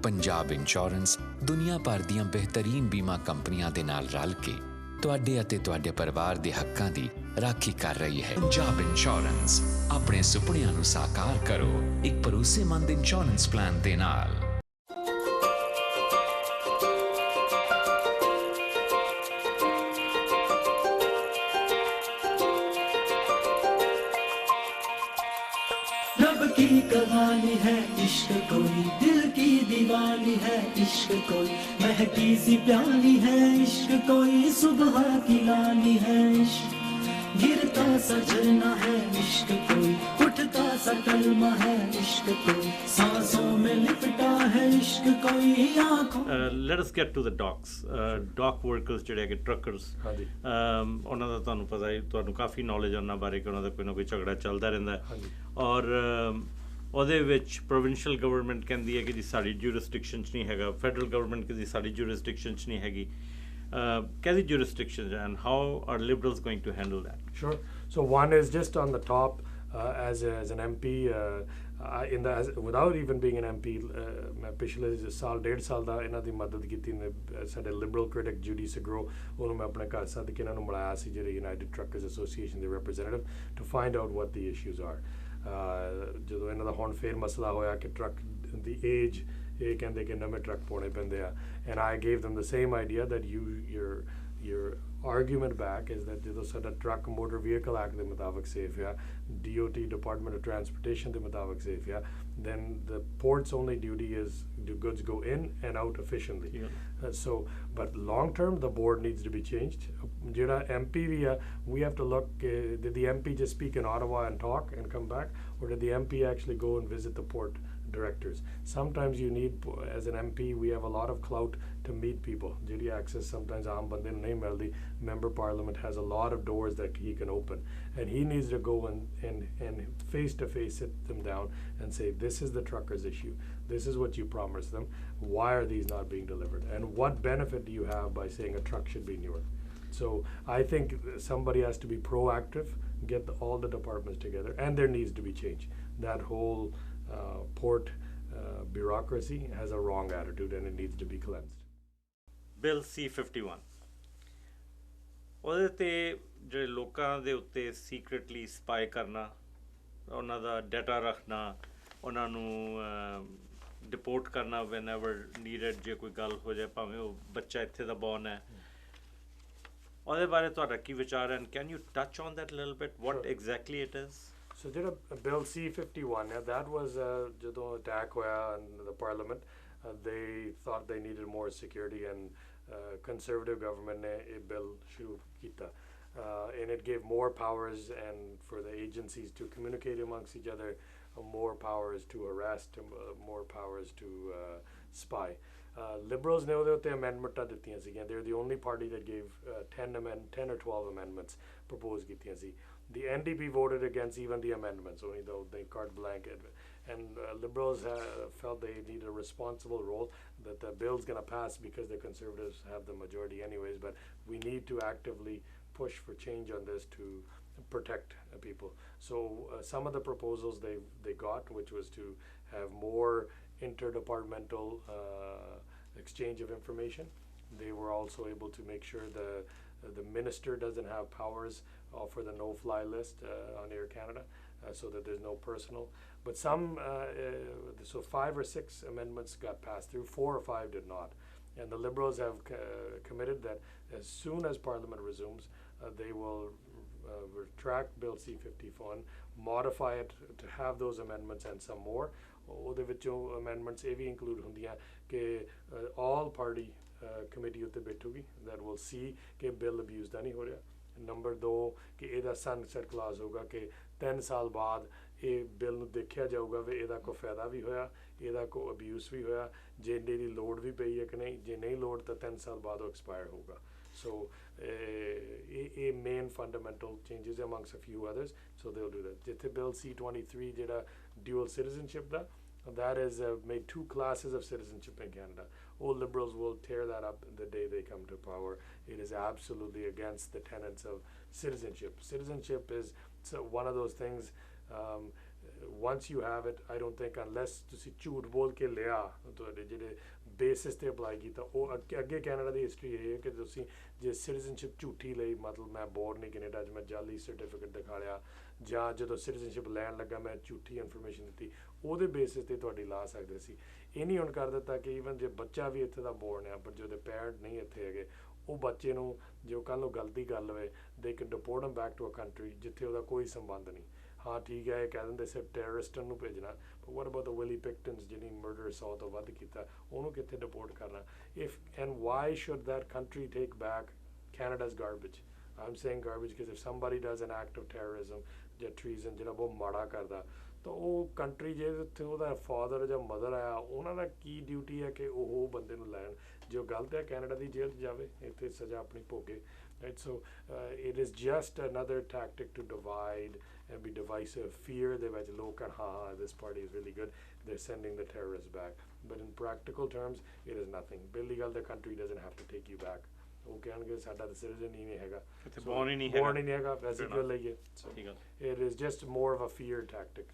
ਪੰਜਾਬ ਇੰਸ਼ੋਰੈਂਸ ਦੁਨੀਆ ਭਰ ਦੀਆਂ ਬਿਹਤਰੀਨ ਬੀਮਾ ਕੰਪਨੀਆਂ ਦੇ ਨਾਲ ਰਲ ਕੇ ਤੁਹਾਡੇ ਅਤੇ ਤੁਹਾਡੇ ਪਰਿਵਾਰ ਦੇ ਹੱਕਾਂ ਦੀ ਰਾਖੀ ਕਰ ਰਹੀ ਹੈ। ਪੰਜਾਬ ਇੰਸ਼ੋਰੈਂਸ, ਆਪਣੇ ਸੁਪਨਿਆਂ ਨੂੰ ਸਾਕਾਰ ਕਰੋ ਇੱਕ ਭਰੋਸੇਮੰਦ ਇੰਸ਼ੋਰੈਂਸ ਪਲਾਨ ਦੇ ਨਾਲ। रब की कहानी है इश्क कोई, दिल की दीवानी है इश्क कोई, महकी सी प्याली है इश्क कोई, सुबह की लानी है इश्क, गिरता सा झरना है इश्क कोई, उठता सा कलमा है इश्क कोई, सांसों में लिपटा है इश्क कोई, आंखों। Let us get to the docks, dock workers ਜਿਹੜੇ ਕਿ ਟਰੱਕਰਸ, ਹਾਂਜੀ, ਉਹਨਾਂ ਦਾ ਤੁਹਾਨੂੰ ਪਤਾ ਹੈ, ਤੁਹਾਨੂੰ ਕਾਫੀ ਨੌਲੇਜ ਉਹਨਾਂ ਬਾਰੇ ਕਿ ਉਹਨਾਂ ਦਾ ਕੋਈ ਨਾ ਕੋਈ ਝਗੜਾ ਚੱਲਦਾ ਰਹਿੰਦਾ ਹੈ। ਔਰ ਉਹਦੇ ਵਿੱਚ ਪ੍ਰੋਵਿੰਸ਼ੀਅਲ ਗਵਰਨਮੈਂਟ ਕਹਿੰਦੀ ਹੈ ਕਿ ਜੀ ਸਾਡੀ ਜੂਰਿਸਡਿਕਸ਼ਨ 'ਚ ਨਹੀਂ ਹੈਗਾ, ਫੈਡਰਲ ਗਵਰਨਮੈਂਟ ਕਹਿੰਦੀ ਸਾਡੀ ਜੂਰਿਸਡਿਕਸ਼ਨ 'ਚ ਨਹੀਂ ਹੈਗੀ। ਕਿਹਦੀ jurisdiction and how are liberals going to handle that? Sure. So one is just on the top, as an MP, without even being an MP, ਮੈਂ ਪਿਛਲੇ 1.5 ਸਾਲ ਦਾ ਇਹਨਾਂ ਦੀ ਮਦਦ ਕੀਤੀ ਨੇ। ਸਾਡੇ ਲਿਬਰਲ ਕ੍ਰਿਟਿਕ ਜੂਡੀ ਸਗਰੋ, ਉਹਨੂੰ ਮੈਂ ਆਪਣੇ ਘਰ ਸੱਦ ਕੇ ਇਹਨਾਂ ਨੂੰ ਮਿਲਾਇਆ ਸੀ, ਜਿਹੜੇ ਯੂਨਾਈਟਿਡ ਟਰੱਕਰਸ ਐਸੋਸੀਏਸ਼ਨ ਦੇ representative, to find out what the issues R. ਜਦੋਂ ਇਹਨਾਂ ਦਾ ਹੁਣ ਫੇਰ ਮਸਲਾ ਹੋਇਆ ਕਿ ਟਰੱਕ ਦੀ ਏਜ, ਇਹ ਕਹਿੰਦੇ ਕਿ ਨਵੇਂ ਟਰੱਕ ਪਾਉਣੇ ਪੈਂਦੇ ਆ, and I gave them the same idea that your argument back is that ਜਦੋਂ ਸਾਡਾ ਟਰੱਕ ਮੋਟਰ ਵਹੀਕਲ ਐਕਟ ਦੇ ਮੁਤਾਬਕ ਸੇਫ ਆ, DOT ਡਿਪਾਰਟਮੈਂਟ ਆਫ ਟਰਾਂਸਪੋਰਟੇਸ਼ਨ ਦੇ ਮੁਤਾਬਕ ਸੇਫ ਆ, then the port's only duty is do goods go in and out efficiently. So but long term the board needs to be changed. ਜਿਹੜਾ MP ਵੀ ਆ, we have to look, did the MP just speak in Ottawa and talk and come back, or did the MP actually go and visit the port directors. Sometimes you need, as an MP, we have a lot of clout to meet people. Jiri access sometimes aam bande nu nahi mildi. Member Parliament has a lot of doors that he can open, and he needs to go and face to face sit them down and say, this is the truckers' issue. This is what you promised them. Why are these not being delivered? And what benefit do you have by saying a truck should be newer? So I think somebody has to be proactive, get all the departments together, and there needs to be change. That whole port bureaucracy has a wrong attitude and it needs to be cleansed. Bill C51 ਉਹਦੇ ਤੇ ਜਿਹੜੇ ਲੋਕਾਂ ਦੇ ਉੱਤੇ ਸੀਕ੍ਰੇਟਲੀ ਸਪਾਈ ਕਰਨਾ, ਉਹਨਾਂ ਦਾ ਡਾਟਾ ਰੱਖਣਾ, ਉਹਨਾਂ ਨੂੰ ਡਿਪੋਰਟ ਕਰਨਾ ਵੈਨ ਐਵਰ ਨੀਡਡ, ਜੇ ਕੋਈ ਗੱਲ ਹੋ ਜਾਏ, ਭਾਵੇਂ ਉਹ ਬੱਚਾ ਇੱਥੇ ਦਾ ਬੌਰਨ ਹੈ, ਉਹਦੇ ਬਾਰੇ ਤੁਹਾਡਾ ਕੀ ਵਿਚਾਰ ਹੈ? Can you touch on that little bit what exactly it is? So ਜਿਹੜਾ ਬਿੱਲ C51 that was ਜਦੋਂ attack ਹੋਇਆ in the parliament, they thought they needed more security, and conservative government ਨੇ ਇਹ bill ਸ਼ੁਰੂ ਕੀਤਾ, and it gave more powers and for the agencies to communicate amongst each other, more powers to arrest, more powers to spy. Liberals ਨੇ ਉਹਦੇ ਉੱਤੇ amendments ਦਿੱਤੀਆਂ ਸੀਗੀਆਂ. They're the only party that gave 10 or 12 amendments proposed ਕੀਤੀਆਂ ਸੀ. The NDP voted against even the amendments, only though they carte blanche. And Liberals felt they need a responsible role, that the bill's going to pass because the Conservatives have the majority anyways, but we need to actively push for change on this to protect people. So some of the proposals they got, which was to have more interdepartmental exchange of information. They were also able to make sure the minister doesn't have powers for the no-fly list on Air Canada, so that there's no personal. But some, so 5 or 6 amendments got passed through, 4 or 5 did not. And the Liberals have committed that as soon as Parliament resumes, they will retract Bill C51, modify it to have those amendments and some more. ਉਹਦੇ ਵਿੱਚੋਂ amendments ਇਹ ਵੀ include ਹੁੰਦੀਆਂ ਕਿ all party committee ਉੱਤੇ ਬੈਠੂਗੀ that will see ਕਿ bill abuse ਦਾ ਨਹੀਂ ਹੋ ਰਿਹਾ. ਨੰਬਰ 2 ਕਿ ਇਹਦਾ sunset clause ਹੋਊਗਾ ਕਿ 3 ਸਾਲ ਬਾਅਦ ਇਹ ਬਿੱਲ ਨੂੰ ਦੇਖਿਆ ਜਾਊਗਾ ਵੀ ਇਹਦਾ ਕੋਈ ਫਾਇਦਾ ਵੀ ਹੋਇਆ, ਇਹਦਾ ਕੋਈ ਅਬਿਊਸ ਵੀ ਹੋਇਆ, ਜੇ ਇਹਦੀ ਲੋੜ ਵੀ ਪਈ ਹੈ ਕਿ ਨਹੀਂ, ਜੇ ਨਹੀਂ ਲੋੜ ਤਾਂ 3 ਸਾਲ ਬਾਅਦ ਉਹ ਐਕਸਪਾਇਰ ਹੋਊਗਾ. So ਇਹ main fundamental changes amongst a few others, so they'll do that. ਜਿੱਥੇ bill C23 ਜਿਹੜਾ dual citizenship the, that is made 2 classes of citizenship in Canada. All Liberals will tear that up the day they come to power. It is absolutely against the tenets of citizenship. Citizenship is one of those things, once you have it, I don't think, unless ਤੁਸੀਂ ਝੂਠ ਬੋਲ ਕੇ ਲਿਆ ਤੁਹਾਡੇ ਜਿਹੜੇ ਬੇਸਿਸ ਤੇ ਅਪਲਾਈ ਕੀਤਾ, ਉਹ ਅੱਗੇ ਕੈਨੇਡਾ ਦੀ ਹਿਸਟਰੀ ਇਹ ਹੈ ਕਿ ਤੁਸੀਂ ਜੇ ਸਿਟੀਜ਼ਨਸ਼ਿਪ ਝੂਠੀ ਲਈ, ਮਤਲਬ ਮੈਂ ਬੋਰਨ ਨਹੀਂ ਕੈਨੇਡਾ 'ਚ, ਮੈਂ ਜਾਲੀ ਸਰਟੀਫਿਕੇਟ ਦਿਖਾ ਲਿਆ, ਜਾਂ ਜਦੋਂ ਸਿਟੀਜ਼ਨਸ਼ਿਪ ਲੈਣ ਲੱਗਾ ਮੈਂ ਝੂਠੀ ਇਨਫੋਰਮੇਸ਼ਨ ਦਿੱਤੀ, ਉਹਦੇ ਬੇਸਿਸ ਤੇ ਤੁਹਾਡੀ ਲਾ ਸਕਦੇ ਸੀ. ਇਹ ਨਹੀਂ ਹੁਣ ਕਰ ਦਿੱਤਾ ਕਿ ਈਵਨ ਜੇ ਬੱਚਾ ਵੀ ਇੱਥੇ ਦਾ ਬੋਰਨ ਆ, ਪਰ ਜੇ ਉਹਦੇ ਪੈਰੈਂਟ ਨਹੀਂ ਇੱਥੇ ਹੈਗੇ, ਉਹ ਬੱਚੇ ਨੂੰ ਜੇ ਉਹ ਕੱਲ੍ਹ ਨੂੰ ਗਲਤੀ ਕਰ ਲਵੇ, they can deport him back to a country ਜਿੱਥੇ ਉਹਦਾ ਕੋਈ ਸੰਬੰਧ ਨਹੀਂ. ਹਾਂ ਠੀਕ ਹੈ, ਇਹ ਕਹਿ ਦਿੰਦੇ ਸਿਰਫ ਟੈਰਰਿਸਟਾਂ ਨੂੰ ਭੇਜਣਾ, ਬਟ ਵਾਟ ਅਬਾਊਟ ਦ ਵਿਲੀ ਪਿਕਟਨਸ ਜਿਹਨੇ ਮਰਡਰ 100 ਤੋਂ ਵੱਧ ਕੀਤਾ, ਉਹਨੂੰ ਕਿੱਥੇ ਡਿਪੋਰਟ ਕਰਨਾ? If and why should that country take back Canada's garbage? I'm saying garbage because if somebody does an act of terrorism ਜਾਂ treason ਜਿਹੜਾ ਬਹੁਤ ਮਾੜਾ ਕਰਦਾ, ਤਾਂ ਉਹ ਕੰਟਰੀ ਜੇ ਉੱਥੇ ਉਹਦਾ ਫਾਦਰ ਜਾਂ ਮਦਰ ਆਇਆ, ਉਹਨਾਂ ਦਾ ਕੀ ਡਿਊਟੀ ਹੈ ਕਿ ਉਹ ਬੰਦੇ ਨੂੰ ਲੈਣ? ਜੇ ਉਹ ਗਲਤ ਹੈ ਕੈਨੇਡਾ ਦੀ ਜੇਲ੍ਹ 'ਚ ਜਾਵੇ, ਇੱਥੇ ਸਜ਼ਾ ਆਪਣੀ ਭੋਗੇ. Right, so it is just another tactic to divide and be divisive. Fear ਦੇ ਵਿੱਚ ਲੋਕ this party is really good, they're sending the terrorists back. But in practical terms, it is nothing. Illegal, the country doesn't have to take you back. ਉਹ ਕਹਿਣਗੇ ਸਾਡਾ ਤਾਂ ਸਿਟੀਜ਼ਨ ਹੀ ਨਹੀਂ ਹੈਗਾ, born ਹੀ ਨਹੀਂ ਹੈਗਾ, ਅਸੀਂ ਕਿਉਂ ਲਈਏ? It is just more of a fear tactic,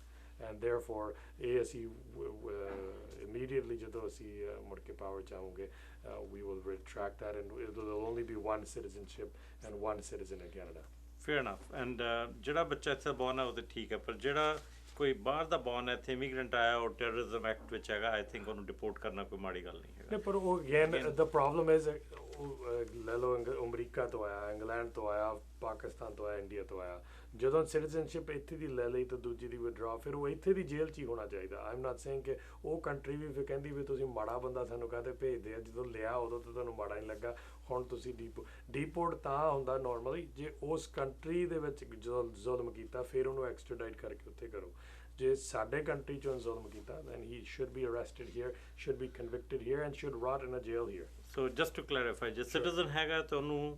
and therefore ਇਹ ਅਸੀਂ immediately ਜਦੋਂ ਅਸੀਂ ਮੁੜ ਕੇ ਪਾਵਰ 'ਚ ਆਵਾਂਗੇ, we will retract that, and there will only be one citizenship and one citizen in Canada. Fair enough. And ਜਿਹੜਾ ਬੱਚਾ ਇੱਥੇ ਬੌਰਨ ਹੈ ਉਹ ਤਾਂ ਠੀਕ ਹੈ, ਪਰ ਜਿਹੜਾ ਕੋਈ ਬਾਹਰ ਦਾ ਬੌਰਨ ਹੈ, ਇੱਥੇ ਇਮੀਗ੍ਰੈਂਟ ਆਇਆ ਔਰ ਟੈਰਰਿਜ਼ਮ ਐਕਟ ਵਿੱਚ ਹੈਗਾ, ਆਈ ਥਿੰਕ ਉਹਨੂੰ ਡਿਪੋਰਟ ਕਰਨਾ ਕੋਈ ਮਾੜੀ ਗੱਲ ਨਹੀਂ ਹੈਗਾ. ਪਰ ਉਹ ਅਗੇਨ ਦ ਪ੍ਰੋਬਲਮ ਇਜ਼, ਲੈ ਲਓ ਅਮਰੀਕਾ ਤੋਂ ਆਇਆ, ਇੰਗਲੈਂਡ ਤੋਂ ਆਇਆ, ਪਾਕਿਸਤਾਨ ਤੋਂ ਆਇਆ, ਇੰਡੀਆ ਤੋਂ ਆਇਆ, ਜਦੋਂ ਸਿਟੀਜ਼ਨਸ਼ਿਪ ਇੱਥੇ ਦੀ ਲੈ ਲਈ ਤਾਂ ਦੂਜੀ ਦੀ ਵਿਡਰਾ, ਫਿਰ ਉਹ ਇੱਥੇ ਦੀ ਜੇਲ੍ਹ 'ਚ ਹੀ ਹੋਣਾ ਚਾਹੀਦਾ. ਆਈ ਐਮ ਨਾਟ ਸੇਇੰਗ ਕਿ ਉਹ ਕੰਟਰੀ ਵੀ ਫਿਰ ਕਹਿੰਦੀ ਵੀ ਤੁਸੀਂ ਮਾੜਾ ਬੰਦਾ ਸਾਨੂੰ ਕਾਹਤੇ ਭੇਜਦੇ ਆ, ਜਦੋਂ ਲਿਆ ਉਦੋਂ ਤਾਂ ਤੁਹਾਨੂੰ ਮਾੜਾ ਨਹੀਂ ਲੱਗਾ, ਹੁਣ ਤੁਸੀਂ ਡੀਪੋਰਟ ਤਾਂ ਹੁੰਦਾ ਨੋਰਮਲੀ ਜੇ ਉਸ ਕੰਟਰੀ ਦੇ ਵਿੱਚ ਜਦੋਂ ਜ਼ੁਲਮ ਕੀਤਾ, ਫਿਰ ਉਹਨੂੰ ਐਕਸਟ੍ਰਾਡਾਈਟ ਕਰਕੇ ਉੱਥੇ ਕਰੋ. ਜੇ ਸਾਡੇ ਕੰਟਰੀ 'ਚੋਂ ਜ਼ੁਲਮ ਕੀਤਾ then he should be arrested here, should be convicted here and should rot in a jail here. So just to clarify, ਜੇ ਸਿਟੀਜ਼ਨ ਹੈਗਾ ਤਾਂ ਉਹਨੂੰ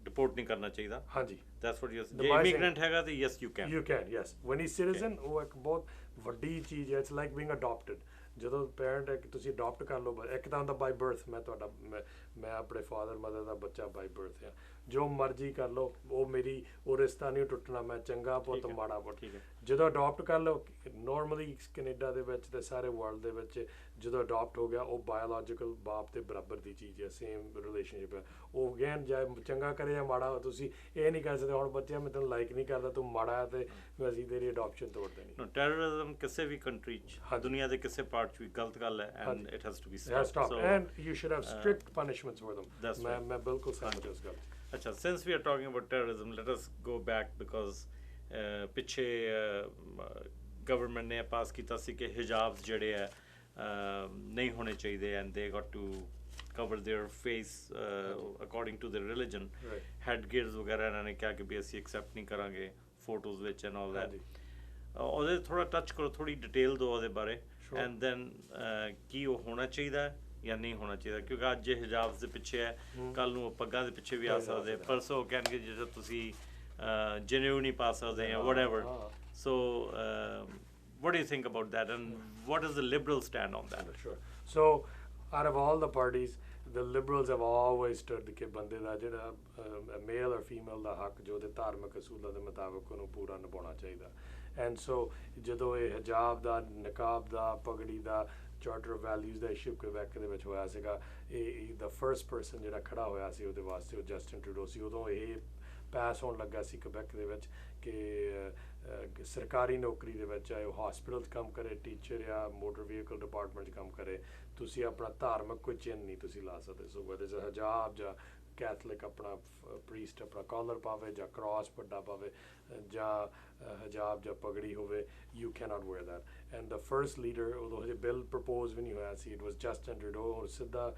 ਡਿਪੋਰਟ ਨਹੀਂ ਕਰਨਾ ਚਾਹੀਦਾ। ਹਾਂਜੀ, That's what you're saying. The ਜੇ my immigrant ਹੈਗਾ ਤਾਂ yes you can. you can, yes. when he's citizen ਉਹ ਇੱਕ ਬਹੁਤ ਵੱਡੀ ਚੀਜ਼ ਹੈ, it's like being adopted. ਜਦੋਂ ਪੇਰੈਂਟ ਹੈ ਕਿ ਤੁਸੀਂ ਅਡਾਪਟ ਕਰ ਲਓ, ਇੱਕ ਤਾਂ ਹੁੰਦਾ ਬਾਈ ਬਰਥ, ਮੈਂ ਆਪਣੇ ਫਾਦਰ ਮਦਰ ਦਾ ਬੱਚਾ ਬਾਈ ਬਰਥ ਆ, ਜੋ ਮਰਜ਼ੀ ਕਰ ਲਓ, ਉਹ ਰਿਸ਼ਤਾ ਨਹੀਂ ਟੁੱਟਣਾ, ਮੈਂ ਚੰਗਾ ਪੁੱਤ ਮਾੜਾ ਪੁੱਤ। ਜਦੋਂ ਅਡਾਪਟ ਕਰ ਲਓ, ਨਾਰਮਲੀ ਕੈਨੇਡਾ ਦੇ ਵਿੱਚ ਤੇ ਸਾਰੇ ਵਰਲਡ ਦੇ ਵਿੱਚ ਜਦੋਂ ਅਡਾਪਟ ਹੋ ਗਿਆ, ਉਹ ਬਾਇਓਲੋਜੀਕਲ ਬਾਪ ਦੇ ਬਰਾਬਰ ਦੀ ਚੀਜ਼ ਹੈ, ਸੇਮ ਰਿਲੇਸ਼ਨਸ਼ਿਪ ਹੈ। ਉਹ ਅਗੇਨ ਚਾਹੇ ਚੰਗਾ ਕਰੇ ਜਾਂ ਮਾੜਾ, ਤੁਸੀਂ ਇਹ ਨਹੀਂ ਕਰ ਸਕਦੇ ਹੁਣ ਬੱਚਿਆਂ ਮੈਂ ਤੈਨੂੰ ਲਾਈਕ ਨਹੀਂ ਕਰਦਾ, ਤੂੰ ਮਾੜਾ ਹੈ ਤੇ ਅਸੀਂ ਤੇਰੀ ਅਡਾਪਸ਼ਨ ਤੋੜ ਦੇਣੀ। ਟੈਰਰਿਜ਼ਮ ਕਿਸੇ ਵੀ ਕੰਟਰੀ 'ਚ, ਦੁਨੀਆ ਦੇ ਕਿਸੇ ਪਾਰਟ 'ਚ ਵੀ ਗਲਤ ਗੱਲ ਹੈ and it has to be stopped. And you should have strict punishments for them. That's right. ਮੈਂ ਬਿਲਕੁਲ ਸਹਿਮਤ ਹਾਂ ਇਸ ਗੱਲ 'ਚ। ਅੱਛਾ, since we are talking about terrorism, let us go back because ਪਿੱਛੇ ਗਵਰਨਮੈਂਟ ਨੇ ਪਾਸ ਕੀਤਾ ਸੀ ਕਿ ਹਿਜਾਬਸ ਜਿਹੜੇ ਆ ਨਹੀਂ ਹੋਣੇ ਚਾਹੀਦੇ and they got to cover their face according to their religion. headgears ਵਗੈਰਾ ਇਹਨਾਂ ਨੇ ਕਿਹਾ ਕਿ ਵੀ ਅਸੀਂ accept ਨਹੀਂ ਕਰਾਂਗੇ ਫੋਟੋਜ਼ ਵਿੱਚ and all that. ਉਹਦੇ ਥੋੜਾ ਟੱਚ ਕਰੋ, ਥੋੜੀ ਡਿਟੇਲ ਦਿਓ ਉਹਦੇ ਬਾਰੇ and then ਕੀ ਉਹ ਹੋਣਾ ਚਾਹੀਦਾ ਜਾਂ ਨਹੀਂ ਹੋਣਾ ਚਾਹੀਦਾ, ਕਿਉਂਕਿ ਅੱਜ ਇਹ ਹਿਜਾਬਸ ਦੇ ਪਿੱਛੇ ਹੈ, ਕੱਲ ਨੂੰ ਉਹ ਪੱਗਾਂ ਦੇ ਪਿੱਛੇ ਵੀ ਆ ਸਕਦੇ, ਪਰਸੋਂ ਕਹਿਣਗੇ ਜੇ ਤੁਸੀਂ ਜਨੇਊ ਨਹੀਂ ਪਾ ਸਕਦੇ ਜਾਂ whatever. So what do you think about that and what is the liberal stand on that? Sure. So out of all the parties, the liberals have always stood ਕਿ ਬੰਦੇ ਦਾ ਜਿਹੜਾ ਮੇਲ or female ਦਾ ਹੱਕ ਜੋ ਦੇ ਧਾਰਮਿਕ ਅਸੂਲਾਂ ਦੇ ਮੁਤਾਬਕ ਉਹਨੂੰ ਪੂਰਾ ਨਿਭਾਉਣਾ ਚਾਹੀਦਾ। and so ਜਦੋਂ ਇਹ ਹਿਜਾਬ ਦਾ, ਨਕਾਬ ਦਾ, ਪਗੜੀ ਦਾ, ਚਾਰਟਰ ਆਫ ਵੈਲਿਊਜ਼ ਦਾ ਇਸ਼ੂ ਕੁਬੈਕ ਦੇ ਵਿੱਚ ਹੋਇਆ ਸੀਗਾ, ਇਹ ਦਾ ਫਰਸਟ ਪਰਸਨ ਜਿਹੜਾ ਖੜਾ ਹੋਇਆ ਸੀ ਉਹਦੇ ਵਾਸਤੇ ਉਹ ਜਸਟਿਨ ਟਰੂਡੋ ਸੀ। ਉਦੋਂ ਇਹ ਪਾਸ ਹੋਣ ਲੱਗਾ ਸੀ ਕੁਬੈਕ ਦੇ ਵਿੱਚ ਕਿ ਸਰਕਾਰੀ ਨੌਕਰੀ ਦੇ ਵਿੱਚ, ਚਾਹੇ ਉਹ ਹਸਪੀਟਲ 'ਚ ਕੰਮ ਕਰੇ, ਟੀਚਰ ਜਾਂ ਮੋਟਰ ਵਹੀਕਲ ਡਿਪਾਰਟਮੈਂਟ 'ਚ ਕੰਮ ਕਰੇ, ਤੁਸੀਂ ਆਪਣਾ ਧਾਰਮਿਕ ਕੋਈ ਚਿੰਨ੍ਹ ਨਹੀਂ ਤੁਸੀਂ ਲਾ ਸਕਦੇ। ਸੋ whether ਹਿਜਾਬ ਜਾਂ ਕੈਥਲਿਕ ਆਪਣਾ ਪ੍ਰੀਸਟ ਆਪਣਾ ਕਾਲਰ ਪਾਵੇ ਜਾਂ ਕ੍ਰਾਸ ਵੱਡਾ ਪਾਵੇ ਜਾਂ ਹਿਜਾਬ ਜਾਂ ਪਗੜੀ ਹੋਵੇ, you cannot wear that. and the first leader, ਉਦੋਂ ਹਜੇ ਬਿੱਲ ਪ੍ਰਪੋਜ਼ ਵੀ ਨਹੀਂ ਹੋਇਆ ਸੀ, it was ਜਸਟਿਨ ਟਰੂਡੋ। ਔਰ ਸਿੱਧਾ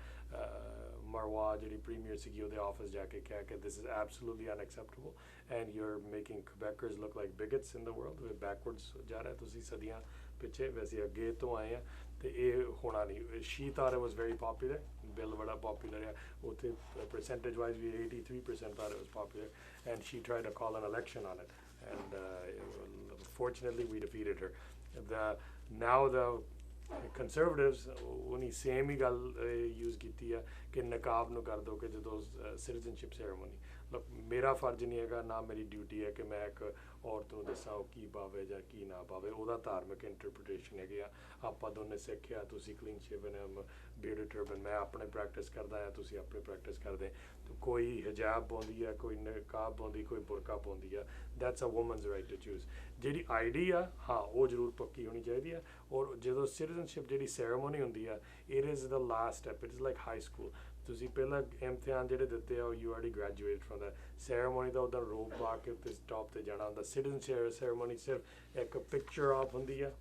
ਮਰਵਾ ਜਿਹੜੀ ਪ੍ਰੀਮੀਅਰ ਸੀਗੀ ਉਹਦੇ ਆਫਿਸ ਜਾ ਕੇ ਕਿਹਾ ਕਿ this is absolutely unacceptable and you're making Quebecers look like bigots in the world. backwards ਜਾ ਰਿਹਾ ਤੁਸੀਂ ਸਦੀਆਂ ਪਿੱਛੇ, ਵੈਸੇ ਅੱਗੇ ਤੋਂ ਆਏ ਆ ਤੇ ਇਹ ਹੋਣਾ ਨਹੀਂ। she thought it was very popular, bill ਬੜਾ ਪੋਪੂਲਰ ਹੈ ਉੱਥੇ, percentage wise ਵੀ 83% thought it was popular and she tried to call an election on it and fortunately we defeated her. Now the conservatives ਉਹਨੀ ਸੇਮ ਹੀ ਗੱਲ ਯੂਜ਼ ਕੀਤੀ ਆ ਕਿ ਨਕਾਬ ਨੂੰ ਕਰ ਦਿਓ ਕਿ ਜਦੋਂ ਸਿਟੀਜ਼ਨਸ਼ਿਪ ਸੈਰੇਮਨੀ। ਲੋਕ ਮੇਰਾ ਫਰਜ਼ ਨਹੀਂ ਹੈਗਾ, ਨਾ ਮੇਰੀ ਡਿਊਟੀ ਹੈ ਕਿ ਮੈਂ ਇੱਕ ਔਰਤ ਨੂੰ ਦੱਸਾਂ ਉਹ ਕੀ ਪਾਵੇ ਜਾਂ ਕੀ ਨਾ ਪਾਵੇ, ਉਹਦਾ ਧਾਰਮਿਕ ਇੰਟਰਪ੍ਰੀਟੇਸ਼ਨ ਹੈਗੀ ਆ। ਆਪਾਂ ਦੋਨੇ ਸਿੱਖਿਆ, ਤੁਸੀਂ ਕਲੀਨ ਸ਼ੇਵਨ, ਬੀਅਰਡ ਟਰਬਨ, ਮੈਂ ਆਪਣੇ ਪ੍ਰੈਕਟਿਸ ਕਰਦਾ ਹਾਂ, ਤੁਸੀਂ ਆਪਣੀ ਪ੍ਰੈਕਟਿਸ ਕਰਦੇ। ਕੋਈ ਹਿਜਾਬ ਪਾਉਂਦੀ ਆ, ਕੋਈ ਨਕਾਬ ਪਾਉਂਦੀ, ਕੋਈ ਬੁਰਕਾ ਪਾਉਂਦੀ ਆ, that's a woman's right to choose. ਜਿਹੜੀ ਆਈਡੀ ਆ, ਹਾਂ ਉਹ ਜ਼ਰੂਰ ਪੱਕੀ ਹੋਣੀ ਚਾਹੀਦੀ ਆ। ਔਰ ਜਦੋਂ ਸਿਟੀਜ਼ਨਸ਼ਿਪ ਜਿਹੜੀ ਸੈਰੇਮਨੀ ਹੁੰਦੀ ਆ, it is the last step, it is like high school. ਤੁਸੀਂ ਪਹਿਲਾਂ ਇਮਤਿਹਾਨ ਜਿਹੜੇ ਦਿੱਤੇ ਆ, you already graduate from the ceremony ਦਾ, ਉੱਦਾਂ ਰੋਬ ਪਾ ਕੇ ਉੱਤੇ ਟੌਪ 'ਤੇ ਜਾਣਾ ਹੁੰਦਾ। ਸਿਟੀਜ਼ਨਸ਼ਿਪ ਸੈਰੇਮਨੀ ਸਿਰਫ ਇੱਕ ਪਿਕਚਰ ਆਫ ਹੁੰਦੀ ਆ,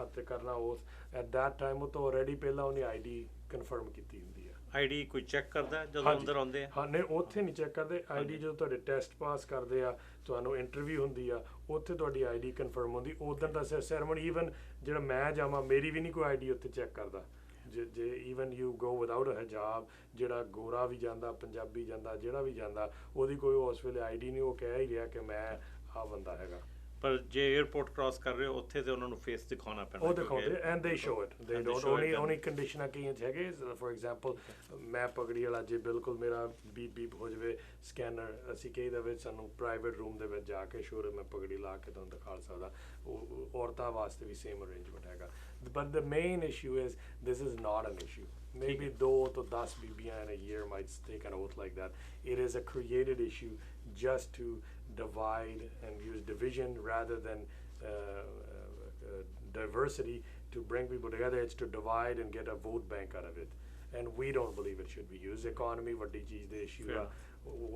ਹੱਥ ਕਰਨਾ ਉਸ ਐਟ ਦੈਟ ਟਾਈਮ, ਉਹ ਤੋਂ ਆਲਰੇਡੀ ਪਹਿਲਾਂ ਉਹਨੇ ਆਈਡੀ ਕਨਫਰਮ ਕੀਤੀ ਹੁੰਦੀ ਆ। ਆਈਡੀ ਕੋਈ ਚੈੱਕ ਕਰਦਾ ਜਦੋਂ ਅੰਦਰ ਆਉਂਦੇ ਆ? ਹਾਂ, ਨਹੀਂ ਉੱਥੇ ਨਹੀਂ ਚੈੱਕ ਕਰਦੇ ਆਈਡੀ। ਜਦੋਂ ਤੁਹਾਡੇ ਟੈਸਟ ਪਾਸ ਕਰਦੇ ਆ, ਤੁਹਾਨੂੰ ਇੰਟਰਵਿਊ ਹੁੰਦੀ ਆ, ਉੱਥੇ ਤੁਹਾਡੀ ਆਈਡੀ ਕਨਫਰਮ ਹੁੰਦੀ। ਉੱਧਰ ਦਾ ਸੈਰੇਮਨੀ ਈਵਨ ਜਿਹੜਾ ਮੈਂ ਜਾਵਾਂ, ਮੇਰੀ ਵੀ ਨਹੀਂ ਕੋਈ ਆਈਡੀ ਉੱਥੇ ਚੈੱਕ ਕਰਦਾ। ਜੇ even you go without a ਹਿਜਾਬ, ਜਿਹੜਾ ਗੋਰਾ ਵੀ ਜਾਂਦਾ, ਪੰਜਾਬੀ ਜਾਂਦਾ, ਜਿਹੜਾ ਵੀ ਜਾਂਦਾ, ਉਹਦੀ ਕੋਈ ਉਸ ਵੇਲੇ ਆਈਡੀ ਨਹੀਂ, ਉਹ ਕਹਿ ਹੀ ਰਿਹਾ ਕਿ ਮੈਂ ਆਹ ਬੰਦਾ ਹੈਗਾ। ਪਰ ਜੇ 에어ਪੋਰਟ ਕ੍ਰਾਸ ਕਰ ਰਹੇ ਹੋ ਉੱਥੇ ਤੇ ਉਹਨਾਂ ਨੂੰ ਫੇਸ ਦਿਖਾਉਣਾ ਪੈਣਾ, ਉਹ ਦਿਖਾਉਂਦੇ ਐਂਡ ਦੇ ਸ਼ੋ ਇਟ, ਦੇ ਡੋਂਟ ਓਨਲੀ ਕੰਡੀਸ਼ਨਾਂ ਕਈਆਂ 'ਚ ਹੈਗੇ। ਫੋਰ ਐਗਜ਼ਾਮਪਲ ਮੈਂ ਪਗੜੀ ਵਾਲਾ ਜੇ ਬਿਲਕੁਲ ਮੇਰਾ ਬੀਪ ਹੋ ਜਾਵੇ ਸਕੈਨਰ, ਅਸੀਂ ਕਹੀ ਦਾ ਵਿੱਚ ਸਾਨੂੰ ਪ੍ਰਾਈਵੇਟ ਰੂਮ ਦੇ ਵਿੱਚ ਜਾ ਕੇ ਸ਼ੋਰ ਮੈਂ ਪਗੜੀ ਲਾ ਕੇ ਤੁਹਾਨੂੰ ਦਿਖਾ ਸਕਦਾ। ਉਹ ਔਰਤਾਂ ਵਾਸਤੇ ਵੀ ਸੇਮ ਅਰੇਂਜਮੈਂਟ ਹੈਗਾ। But the main issue is this is not N issue. Maybe 2 to 10 BBI in a year might take an oath like that. It is a created issue just to divide and use division rather than diversity to bring people together. It's to divide and get a vote bank out of it. And we don't believe it should be used. Economy, ਵੱਡੀ ਚੀਜ਼ ਦੇ issue ਆ,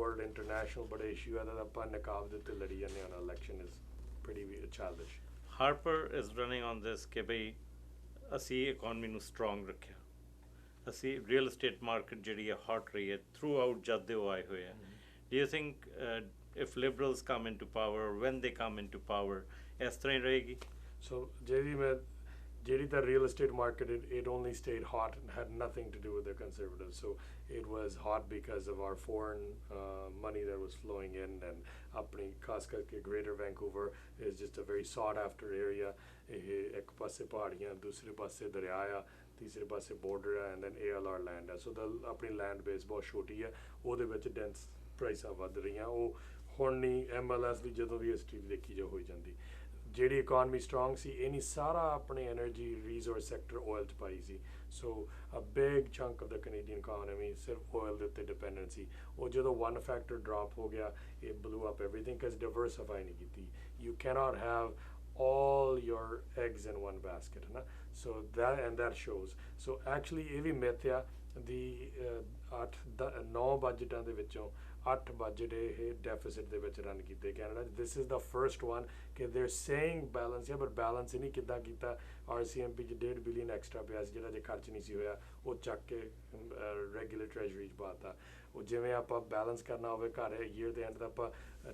world international ਬੜਾ issue ਆ, ਤਾਂ ਆਪਾਂ ਨਕਾਬ ਦੇ ਉੱਤੇ ਲੜੀ ਜਾਂਦੇ ਹਾਂ। Election is pretty childish. Harper is running on this ਕਿ ਬਈ ਅਸੀਂ ਇਕੋਨਮੀ ਨੂੰ ਸਟਰੋਂਗ ਰੱਖਿਆ, ਅਸੀਂ ਰੀਅਲ estate ਮਾਰਕੀਟ ਜਿਹੜੀ ਹੈ ਹੌਟ ਰਹੀ ਹੈ ਥਰੂ ਆਊਟ ਜਦ ਦੇ ਉਹ ਆਏ ਹੋਏ ਆ। Do you think if liberals come into power, when they come into power, ਇਸ ਤਰ੍ਹਾਂ ਹੀ ਰਹੇਗੀ? So ਜਿਹੜੀ the real estate market, it only stayed hot and had nothing to do with the conservatives. So it was hot because of our foreign money that was flowing in, and ਆਪਣੀ ਖਾਸ ਕਰਕੇ greater Vancouver is just a very sought after area. ਇਹ ਇੱਕ ਪਾਸੇ ਪਹਾੜੀਆਂ, ਦੂਸਰੇ ਪਾਸੇ ਦਰਿਆ ਆ, ਤੀਸਰੇ ਪਾਸੇ border ਆ, and then ALR land ਆ. So ਆਪਣੀ land base ਬਹੁਤ ਛੋਟੀ ਆ, ਉਹਦੇ ਵਿੱਚ dense ਪ੍ਰਾਈਸਾਂ ਵੱਧ ਰਹੀਆਂ. ਉਹ ਹੁਣ ਨਹੀਂ MLS ਦੀ ਜਦੋਂ ਵੀ ਹਿਸਟਰੀ ਦੇਖੀ ਜਾ ਹੋਈ ਜਾਂਦੀ. ਜਿਹੜੀ ਇਕੋਨਮੀ ਸਟਰੋਂਗ ਸੀ, ਇਹ ਨਹੀਂ ਸਾਰਾ ਆਪਣੇ ਐਨਰਜੀ ਰਿਸੋਰਸ ਸੈਕਟਰ ਆਇਲ 'ਚ ਪਾਈ ਸੀ. So a big chunk of the Canadian economy ਸਿਰਫ ਆਇਲ ਦੇ ਉੱਤੇ ਡਿਪੈਂਡੈਂਟ ਸੀ. ਉਹ ਜਦੋਂ ਵਨ ਫੈਕਟਰ ਡ੍ਰੌਪ ਹੋ ਗਿਆ, ਇਹ ਬਲੂ ਅਪ ਐਵਰੀਥਿੰਗ, ਬਿਕਾਜ਼ ਡਿਵਰਸਿਫਾਈ ਨਹੀਂ ਕੀਤੀ. You cannot have all your eggs in one basket, na? So that shows. So actually ਇਹ ਵੀ myth ਆ. ਦੀ 9 ਬਜਟਾਂ ਦੇ ਵਿੱਚੋਂ 8 ਬਜਟ ਇਹ ਡੈਫਿਸਿਟ ਦੇ ਵਿੱਚ ਰਨ ਕੀਤੇ Canada. This is the first one ਕਿ ਦੇਰ ਸੇਇੰਗ ਬੈਲੈਂਸ ਹੈ, ਪਰ ਬੈਲੈਂਸ ਹੀ ਨਹੀਂ ਕਿੱਦਾਂ ਕੀਤਾ. RCMP 'ਚ 1.5 ਬਿਲੀਅਨ ਐਕਸਟਰਾ ਪਿਆ ਸੀ, ਜਿਹੜਾ ਜੇ ਖਰਚ ਨਹੀਂ ਸੀ ਹੋਇਆ, ਉਹ ਚੱਕ ਕੇ ਰੈਗੂਲਰ ਟ੍ਰੈਜਰੀ 'ਚ ਪਾਤਾ. ਉਹ ਜਿਵੇਂ ਆਪਾਂ ਬੈਲੈਂਸ ਕਰਨਾ ਹੋਵੇ ਘਰ ਈਅਰ ਦੇ ਐਂਡ ਦਾ ਆਪਾਂ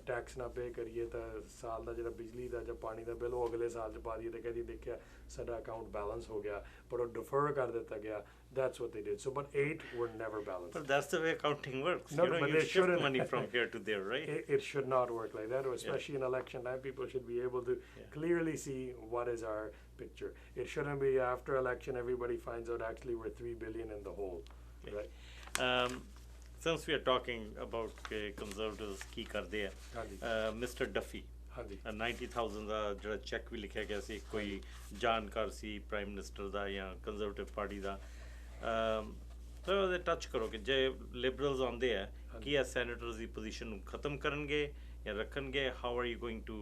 ਟੈਕਸ ਨਾ ਪੇ ਕਰੀਏ, ਤਾਂ ਸਾਲ ਦਾ ਜਿਹੜਾ ਬਿਜਲੀ ਦਾ ਜਾਂ ਪਾਣੀ ਦਾ ਬਿੱਲ ਉਹ ਅਗਲੇ ਸਾਲ 'ਚ ਪਾ ਦਈਏ, ਤਾਂ ਕਦੀ ਦੇਖਿਆ ਸਾਡਾ ਅਕਾਊਂਟ ਬੈਲੈਂਸ ਹੋ ਗਿਆ, ਪਰ ਉਹ ਡਿਫਰ ਕਰ ਦਿੱਤਾ ਗਿਆ. That's what they did. So, but 8 were never balanced. But that's the way accounting works. No, you know, but you they shift shouldn't. money from here to there, right? It should not work like that, especially in election time. People should be able to clearly see what is our picture. It shouldn't be after election everybody finds out actually we're 3 billion in the hole, right? Since we are talking about conservatives ਕੀ ਕਰਦੇ ਆ, Mr. Duffy, ਹਾਂਜੀ 90,000 ਦਾ ਜਿਹੜਾ ਚੈੱਕ ਵੀ ਲਿਖਿਆ ਗਿਆ ਸੀ, ਕੋਈ ਜਾਣਕਾਰ ਸੀ ਪ੍ਰਾਈਮ ਮਿਨਿਸਟਰ ਦਾ ਜਾਂ ਕੰਜ਼ਰਵੇਟਿਵ ਪਾਰਟੀ ਦਾ, ਤਾਂ ਉਹਦੇ ਟੱਚ ਕਰੋ ਕਿ ਜੇ ਲਿਬਰਲਸ ਆਉਂਦੇ ਆ, ਕੀ ਇਹ ਸੈਨੇਟਰਸ ਦੀ ਪੋਜੀਸ਼ਨ ਨੂੰ ਖਤਮ ਕਰਨਗੇ ਜਾਂ ਰੱਖਣਗੇ? How are you going to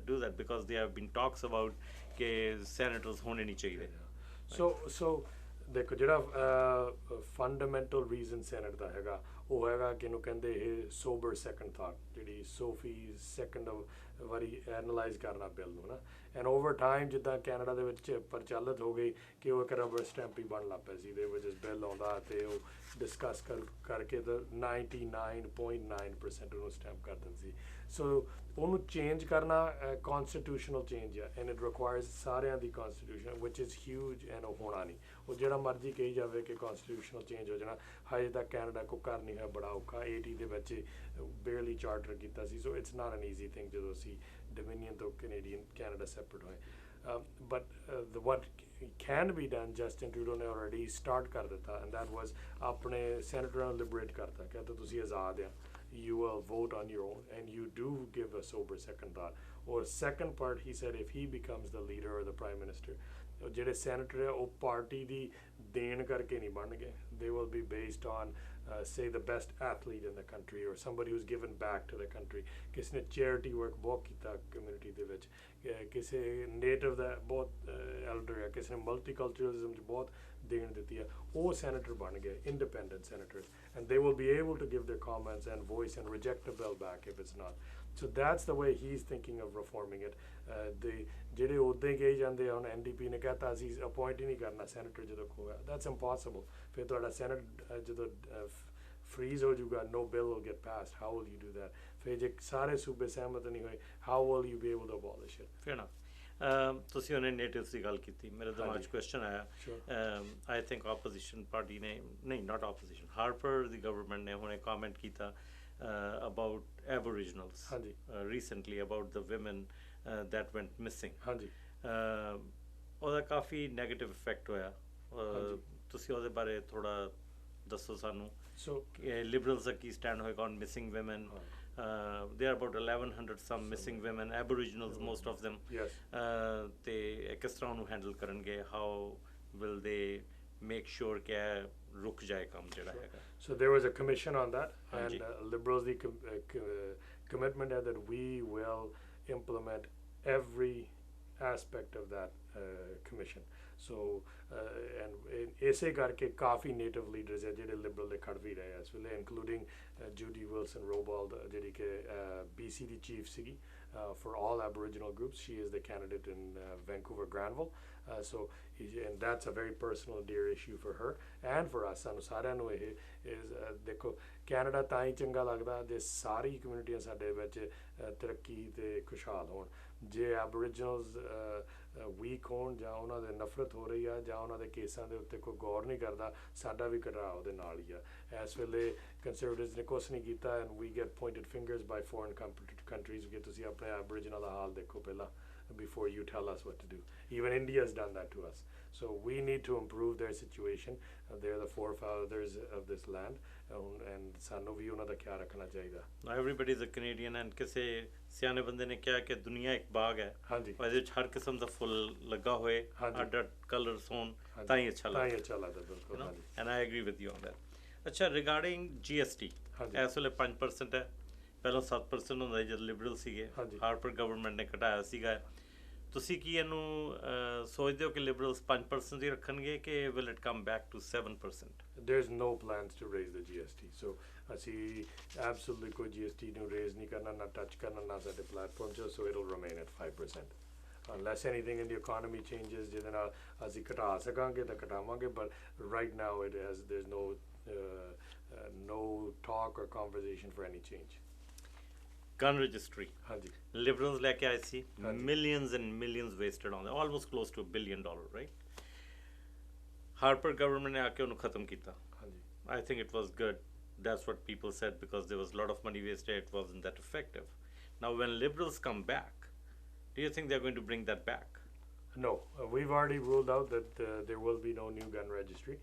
do that, because they have been talks about ਕਿ ਸੈਨੇਟਰਸ ਹੋਣੇ ਨਹੀਂ ਚਾਹੀਦੇ. ਸੋ ਦੇਖੋ, ਜਿਹੜਾ ਫੰਡਾਮੈਂਟਲ ਰੀਜ਼ਨ ਸੈਨੇਟ ਦਾ ਹੈਗਾ, ਉਹ ਹੈਗਾ ਕਿ ਇਹਨੂੰ ਕਹਿੰਦੇ ਇਹ ਸੋਬਰ ਸੈਕੰਡ ਥਾਟ, ਜਿਹੜੀ ਸੋਫੀ ਸੈਕੰਡ ਵਾਰੀ ਐਨਾਲਾਈਜ਼ ਕਰਨਾ ਬਿੱਲ ਨੂੰ ਨਾ. ਐਂਡ ਓਵਰ ਟਾਈਮ ਜਿੱਦਾਂ ਕੈਨੇਡਾ ਦੇ ਵਿੱਚ ਪ੍ਰਚਲਿਤ ਹੋ ਗਈ ਕਿ ਉਹ ਇੱਕ ਰਬਰ ਸਟੈਂਪ ਹੀ ਬਣ ਲੱਗ ਪਿਆ ਸੀ. ਦੇ ਵਿੱਚ ਬਿੱਲ ਆਉਂਦਾ ਅਤੇ ਉਹ ਡਿਸਕਸ ਕਰਕੇ ਤਾਂ 99.9% ਉਹਨੂੰ ਸਟੈਂਪ ਕਰ ਦਿੰਦੇ ਸੀ. ਸੋ ਉਹਨੂੰ ਚੇਂਜ ਕਰਨਾ ਕੌਨਸਟੀਟਿਊਸ਼ਨਲ ਚੇਂਜ ਆ, ਐਂਡ ਇਟ ਰਿਕੁਆਇਰਸ ਸਾਰਿਆਂ ਦੀ ਕੌਨਸਟੀਟਿਊਸ਼ਨ, ਵਿਚ ਇਜ਼ ਹਿਊਜ, ਐਂਡ ਉਹ ਹੋਣਾ ਨਹੀਂ. ਉਹ ਜਿਹੜਾ ਮਰਜ਼ੀ ਕਹੀ ਜਾਵੇ ਕਿ ਕੌਨਸਟੀਟਿਊਸ਼ਨਲ ਚੇਂਜ ਹੋ ਜਾਣਾ, ਹਜੇ ਤੱਕ ਕੈਨੇਡਾ ਕੋ ਕਰ ਨਹੀਂ ਹੋਇਆ, ਬੜਾ ਔਖਾ. 80 ਦੇ ਵਿੱਚ ਬੇਅਰਲੀ ਚਾਰਟਰ ਕੀਤਾ ਸੀ. So it's not an easy thing ਜਦੋਂ ਅਸੀਂ ਡੋਮੀਨੀਅਨ ਤੋਂ ਕੈਨੇਡਾ ਸੈਪਰੇਟ ਹੋਏ. But what can be done, Justin Trudeau ਨੇ already start ਕਰ ਦਿੱਤਾ, and that was ਆਪਣੇ ਸੈਨੇਟਰਾਂ ਨੂੰ ਲਿਬਰੇਟ ਕਰਤਾ, ਕਹਿੰਦਾ ਤੁਸੀਂ ਆਜ਼ਾਦ ਆ, you will vote on your own, and you do give a sober second thought. Or second part, he said, if he becomes the leader or the prime minister, ਜਿਹੜੇ ਸੈਨੇਟਰ ਆ ਉਹ ਪਾਰਟੀ ਦੀ ਦੇਣ ਕਰਕੇ ਨਹੀਂ ਬਣਨਗੇ. They will be based on say the best athlete in the country or somebody who's given back to the country. ਕਿਸੇ ਨੇ charity work ਬਹੁਤ ਕੀਤਾ ਕਮਿਊਨਿਟੀ ਦੇ ਵਿੱਚ, ਕਿਸੇ ਨੇਟਿਵ ਦਾ ਬਹੁਤ ਐਲਡਰ ਆ, ਕਿਸੇ ਨੇ ਮਲਟੀਕਲਚਰਲਿਜ਼ਮ 'ਚ ਬਹੁਤ ਦੇਣ ਦਿੱਤੀ ਆ, ਉਹ ਸੈਨੇਟਰ ਬਣ ਗਏ, independent senators, and they will be able to give their comments and voice and reject a bill back if it's not. So that's the way he's thinking of reforming it. ਜਿਹੜੇ ਉੱਦਾਂ ਹੀ ਕਹੀ ਜਾਂਦੇ ਆ, ਹੁਣ NDP ਨੇ ਕਹਿਤਾ ਅਸੀਂ ਅਪੋਇੰਟ ਹੀ ਨਹੀਂ ਕਰਨਾ ਸੈਨੇਟਰ ਜਦੋਂ ਖੋਇਆ. That's impossible. ਫਿਰ ਤੁਹਾਡਾ ਸੈਨੇਟ ਜਦੋਂ freeze ਹੋ ਜਾਊਗਾ, no bill will get passed. How will you do that? ਫਿਰ ਜੇ ਸਾਰੇ ਸੂਬੇ ਸਹਿਮਤ ਨਹੀਂ ਹੋਏ, how will you be able to abolish it? Fair enough. ਤੁਸੀਂ ਉਹਨੇ ਨੇਟਿਵਸ ਦੀ ਗੱਲ ਕੀਤੀ, ਮੇਰੇ ਦਿਮਾਗ 'ਚ ਕੁਐਸਚਨ ਆਇਆ. ਆਈ ਥਿੰਕ ਆਪੋਜੀਸ਼ਨ ਪਾਰਟੀ ਨੇ, ਨਹੀਂ ਨਾਟ ਆਪੋਜੀਸ਼ਨ, ਹਾਰਪਰ ਦੀ ਗਵਰਨਮੈਂਟ ਨੇ ਹੁਣੇ ਕਮੈਂਟ ਕੀਤਾ about Aboriginals recently, about the women that went missing. ਉਹਦਾ ਕਾਫੀ ਨੈਗੇਟਿਵ ਇਫੈਕਟ ਹੋਇਆ. ਤੁਸੀਂ ਉਹਦੇ ਬਾਰੇ ਥੋੜਾ ਦੱਸੋ ਸਾਨੂੰ. Liberals ਦਾ ਕੀ ਸਟੈਂਡ ਹੋਏਗਾ on missing women? There are about 1,100 some missing women, Aboriginals most of them. ਤੇ ਕਿਸ ਤਰ੍ਹਾਂ ਉਹਨੂੰ ਹੈਂਡਲ ਕਰਨਗੇ? How will they make sure ਕਿ ਰੁਕ ਜਾਏ ਕੰਮ ਜਿਹੜਾ ਹੈਗਾ? So there was a commission on that, and Liberals the commitment that we will implement every aspect of that commission so and ਇਸੇ ਕਰਕੇ ਕਾਫੀ ਨੇਟਿਵ ਲੀਡਰਸ ਹੈ ਜਿਹੜੇ ਲਿਬਰਲ ਦੇ ਖੜ ਵੀ ਰਹੇ ਆ ਇਸ ਵੇਲੇ ਇਨਕਲੂਡਿੰਗ ਜੂਡੀ ਵਿਲਸਨ ਰੋਬਾਲਡ ਜਿਹੜੀ ਕਿ BC ਦੀ ਚੀਫ ਸੀਗੀ for all Aboriginal groups. She is the candidate in Vancouver Granville. And that's a very personal, dear issue for her and for us. ਸਾਨੂੰ ਸਾਰਿਆਂ ਨੂੰ ਇਹ ਦੇਖੋ ਕੈਨੇਡਾ ਤਾਂ ਹੀ ਚੰਗਾ ਲੱਗਦਾ ਜੇ ਸਾਰੀ ਕਮਿਊਨਿਟੀਆਂ ਸਾਡੇ ਵਿੱਚ ਤਰੱਕੀ ਤੇ ਖੁਸ਼ਹਾਲ ਹੋਣ ਜੇ ਐਬੋਰੀਜਨਲਸ ਵੀਕ ਹੋਣ ਜਾਂ ਉਹਨਾਂ ਦੇ ਨਫ਼ਰਤ ਹੋ ਰਹੀ ਆ ਜਾਂ ਉਹਨਾਂ ਦੇ ਕੇਸਾਂ ਦੇ ਉੱਤੇ ਕੋਈ ਗੌਰ ਨਹੀਂ ਕਰਦਾ ਸਾਡਾ ਵੀ ਘਟਾਅ ਉਹਦੇ ਨਾਲ ਹੀ ਆ ਇਸ ਵੇਲੇ ਕੰਸਰਵੇਟਿਵਸ ਨੇ ਕੁਛ ਨਹੀਂ ਕੀਤਾ and we get pointed fingers by foreign countries ਕਿ ਤੁਸੀਂ ਆਪਣੇ ਐਬੋਰੀਜਨਲ ਦਾ ਹਾਲ ਦੇਖੋ ਪਹਿਲਾਂ before you tell us what to do. Even India has done that to us. So we need to improve their situation. They're the forefathers of this land, and ਸਾਨੂੰ ਵੀ ਉਹਨਾਂ ਦਾ ਖਿਆਲ ਰੱਖਣਾ ਚਾਹੀਦਾ. Everybody is a Canadian, and ਕਿਸੇ ਸਿਆਣੇ ਬੰਦੇ ਨੇ ਕਿਹਾ ਕਿ ਦੁਨੀਆ ਇੱਕ ਬਾਗ ਹੈ. ਹਾਂਜੀ. ਉਹਦੇ ਵਿੱਚ ਹਰ ਕਿਸਮ ਦਾ ਫੁੱਲ ਲੱਗਾ ਹੋਏ, ਅੱਡ ਕਲਰਸ ਹੋਣ ਤਾਂ ਹੀ ਅੱਛਾ ਲੱਗਦਾ. ਤਾਂ ਹੀ ਅੱਛਾ ਲੱਗਦਾ ਬਿਲਕੁਲ. ਹਾਂਜੀ. And I agree with you on that. ਅੱਛਾ regarding GST. ਇਸ ਵੇਲੇ 5% ਹੈ. ਪਹਿਲਾਂ 7% ਹੁੰਦਾ ਜਦ ਲਿਬਰਲ ਸੀਗੇ. ਹਾਰਪਰ ਗਵਰਨਮੈਂਟ ਨੇ ਘਟਾਇਆ ਸੀਗਾ. ਤੁਸੀਂ ਕੀ ਇਹਨੂੰ ਸੋਚਦੇ ਹੋ ਕਿ ਲਿਬਰਲਸ 5% ਹੀ ਰੱਖਣਗੇ ਕਿ will it come back to 7%? There is no plans to raise the GST. So ਅਸੀਂ absolutely ਕੋਈ GST ਨੂੰ raise ਨਹੀਂ ਕਰਨਾ ਨਾ ਟੱਚ ਕਰਨਾ ਨਾ ਸਾਡੇ ਪਲੇਟਫਾਰਮ 'ਚ so it'll remain at 5%. Unless anything in the economy changes ਜਿਹਦੇ ਨਾਲ ਅਸੀਂ ਘਟਾ ਸਕਾਂਗੇ ਤਾਂ ਘਟਾਵਾਂਗੇ but right now there's no talk or conversation for any change. Gun registry. ਹਾਂਜੀ. Liberals ਲੈ ਕੇ ਆਏ ਸੀ. Millions and millions wasted on it. Almost close to $1 billion, right? Harper government ਨੇ ਆ ਕੇ ਉਹਨੂੰ ਖਤਮ ਕੀਤਾ. ਹਾਂਜੀ. I think it was good. That's what people said because there was a lot of money wasted. It wasn't that effective. Now when liberals come back, do you think they're going to bring that back? No. We've already ruled out that there will be no new gun registry.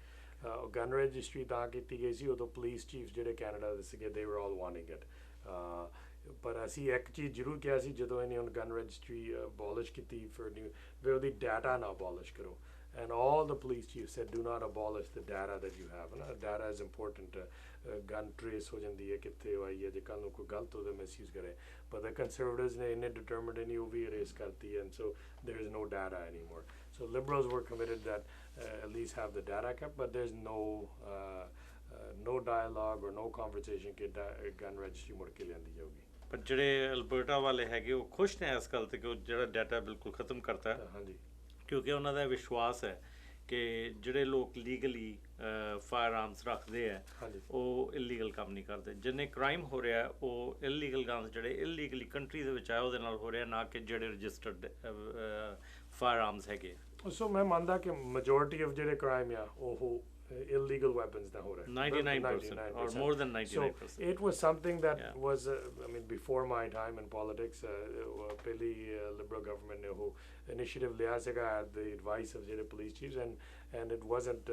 Gun registry ਤਾਂ ਕੀਤੀ ਗਈ ਸੀ ਉਦੋਂ police chiefs ਜਿਹੜੇ ਕੈਨੇਡਾ ਦੇ ਸੀਗੇ they were all wanting it. ਪਰ ਅਸੀਂ ਇੱਕ ਚੀਜ਼ ਜ਼ਰੂਰ ਕਿਹਾ ਸੀ ਜਦੋਂ ਇਹਨੇ ਹੁਣ ਗਨ ਰਜਿਸਟਰੀ ਅਬੋਲਿਸ਼ ਕੀਤੀ for new ਵੀ ਉਹਦੀ ਡਾਟਾ ਨਾ ਅਬੋਲਿਸ਼ ਕਰੋ and all the police chiefs said do not abolish the data that you have. Data is important. Gun trace ਹੋ ਜਾਂਦੀ ਹੈ ਕਿੱਥੇ ਹੋਈ ਹੈ ਜੇ ਕੱਲ੍ਹ ਨੂੰ ਕੋਈ ਗਲਤ ਉਹਦਾ ਮਿਸਯੂਜ਼ ਕਰੇ but the conservatives ਨੇ ਇਹਨੇ determined ਨਹੀਂ ਉਹ ਵੀ erase ਕਰਤੀ and so there is no data anymore. So liberals were committed that at least have the data kept but there's no dialogue or no conversation ਕਿ gun registry ਮੁੜ ਕੇ ਲਿਆਂਦੀ ਜਾਊਗੀ. ਪਰ ਜਿਹੜੇ ਅਲਬਰਟਾ ਵਾਲੇ ਹੈਗੇ ਉਹ ਖੁਸ਼ ਨੇ ਇਸ ਗੱਲ ਤੇ ਕਿ ਉਹ ਜਿਹੜਾ ਡਾਟਾ ਬਿਲਕੁਲ ਖਤਮ ਕਰਤਾ ਹੈ. ਹਾਂਜੀ. ਕਿਉਂਕਿ ਉਹਨਾਂ ਦਾ ਵਿਸ਼ਵਾਸ ਹੈ ਕਿ ਜਿਹੜੇ ਲੋਕ ਲੀਗਲੀ ਫਾਇਰ ਆਰਮਸ ਰੱਖਦੇ ਆ ਉਹ ਇਲੀਗਲ ਕੰਮ ਨਹੀਂ ਕਰਦੇ. ਜਿੰਨੇ ਕ੍ਰਾਈਮ ਹੋ ਰਿਹਾ ਉਹ ਇਲੀਗਲ ਗਨਸ ਜਿਹੜੇ ਇਲੀਗਲੀ ਕੰਟਰੀ ਦੇ ਵਿੱਚ ਆਏ ਉਹਦੇ ਨਾਲ ਹੋ ਰਿਹਾ ਨਾ ਕਿ ਜਿਹੜੇ ਰਜਿਸਟਰਡ ਫਾਇਰ ਆਰਮਸ ਹੈਗੇ. ਸੋ ਮੈਂ ਮੰਨਦਾ ਕਿ ਮੈਜੋਰਿਟੀ ਆਫ ਜਿਹੜੇ ਕ੍ਰਾਈਮ ਆ ਉਹ illegal weapons that were 99% or more than 99%. So it was something that was I mean before my time in politics ਪਹਿਲੀ liberal government ਨੇ ਉਹ initiative ਲਿਆ ਸੀਗਾ at the advice of the police chiefs and it wasn't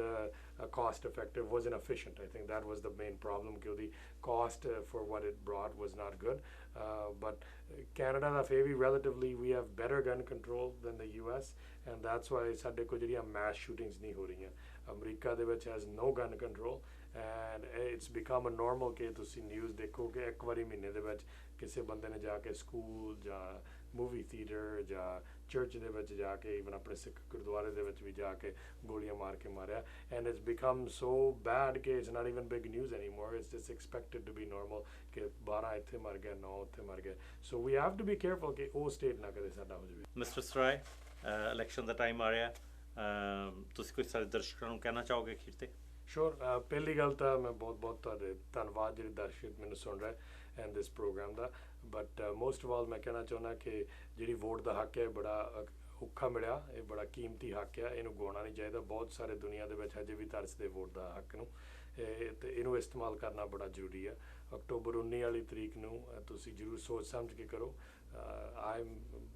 cost effective, wasn't efficient. I think that was the main problem ਕਿ ਉਹਦੀ cost for what it brought was not good. But Canada ਦਾ ਫਿਰ ਵੀ relatively we have better gun control than the US and that's why ਸਾਡੇ ਕੋਲ ਜਿਹੜੀਆਂ mass shootings ਨਹੀਂ ਹੋ ਰਹੀਆਂ. ਅਮਰੀਕਾ ਦੇ ਵਿੱਚ has no gun control and it's become a normal ਕਿ ਤੁਸੀਂ ਨਿਊਜ਼ ਦੇਖੋ ਕਿ ਇੱਕ ਵਾਰੀ ਮਹੀਨੇ ਦੇ ਵਿੱਚ ਕਿਸੇ ਬੰਦੇ ਨੇ ਜਾ ਕੇ ਸਕੂਲ ਜਾਂ ਮੂਵੀ ਥੀਏਟਰ ਜਾਂ ਚਰਚ ਦੇ ਵਿੱਚ ਜਾ ਕੇ ਇਵਨ ਆਪਣੇ ਸਿੱਖ ਗੁਰਦੁਆਰੇ ਦੇ ਵਿੱਚ ਵੀ ਜਾ ਕੇ ਗੋਲੀਆਂ ਮਾਰ ਕੇ ਮਾਰਿਆ and it's become so bad ਕਿ it's not even big news anymore. It's just expected to be normal ਕਿ 12 ਇੱਥੇ ਮਰ ਗਏ 9 ਉੱਥੇ ਮਰ ਗਏ. So we have to be careful ਕਿ ਉਹ ਸਟੇਟ ਨਾ ਕਦੇ ਸਾਡਾ ਹੋ ਜਾਵੇ. ਮਿਸਟਰ ਸਰਾਏ ਇਲੈਕਸ਼ਨ ਦਾ ਟਾਈਮ ਆ ਰਿਹਾ ਤੁਸੀਂ ਕੋਈ ਸਾਰੇ ਦਰਸ਼ਕਾਂ ਨੂੰ ਕਹਿਣਾ ਚਾਹੋਗੇ ਅਖੀਰ ਤੇ? ਸ਼ੋਰ. ਪਹਿਲੀ ਗੱਲ ਤਾਂ ਮੈਂ ਬਹੁਤ ਤੁਹਾਡੇ ਧੰਨਵਾਦ ਜਿਹੜੇ ਦਰਸ਼ਕ ਮੈਨੂੰ ਸੁਣ ਰਹੇ ਐਂਡ ਦਿਸ ਪ੍ਰੋਗਰਾਮ ਦਾ ਬਟ ਮੋਸਟ ਆਫ ਆਲ ਮੈਂ ਕਹਿਣਾ ਚਾਹੁੰਦਾ ਕਿ ਜਿਹੜੀ ਵੋਟ ਦਾ ਹੱਕ ਹੈ ਬੜਾ ਔਖਾ ਮਿਲਿਆ ਇਹ ਬੜਾ ਕੀਮਤੀ ਹੱਕ ਹੈ ਇਹਨੂੰ ਗਵਾਉਣਾ ਨਹੀਂ ਚਾਹੀਦਾ. ਬਹੁਤ ਸਾਰੇ ਦੁਨੀਆ ਦੇ ਵਿੱਚ ਹਜੇ ਵੀ ਤਰਸਦੇ ਵੋਟ ਦਾ ਹੱਕ ਨੂੰ ਤੇ ਇਹਨੂੰ ਇਸਤੇਮਾਲ ਕਰਨਾ ਬੜਾ ਜ਼ਰੂਰੀ ਹੈ. ਅਕਤੂਬਰ 19 ਵਾਲੀ ਤਰੀਕ ਨੂੰ ਤੁਸੀਂ ਜ਼ਰੂਰ ਸੋਚ ਸਮਝ ਕੇ ਕਰੋ.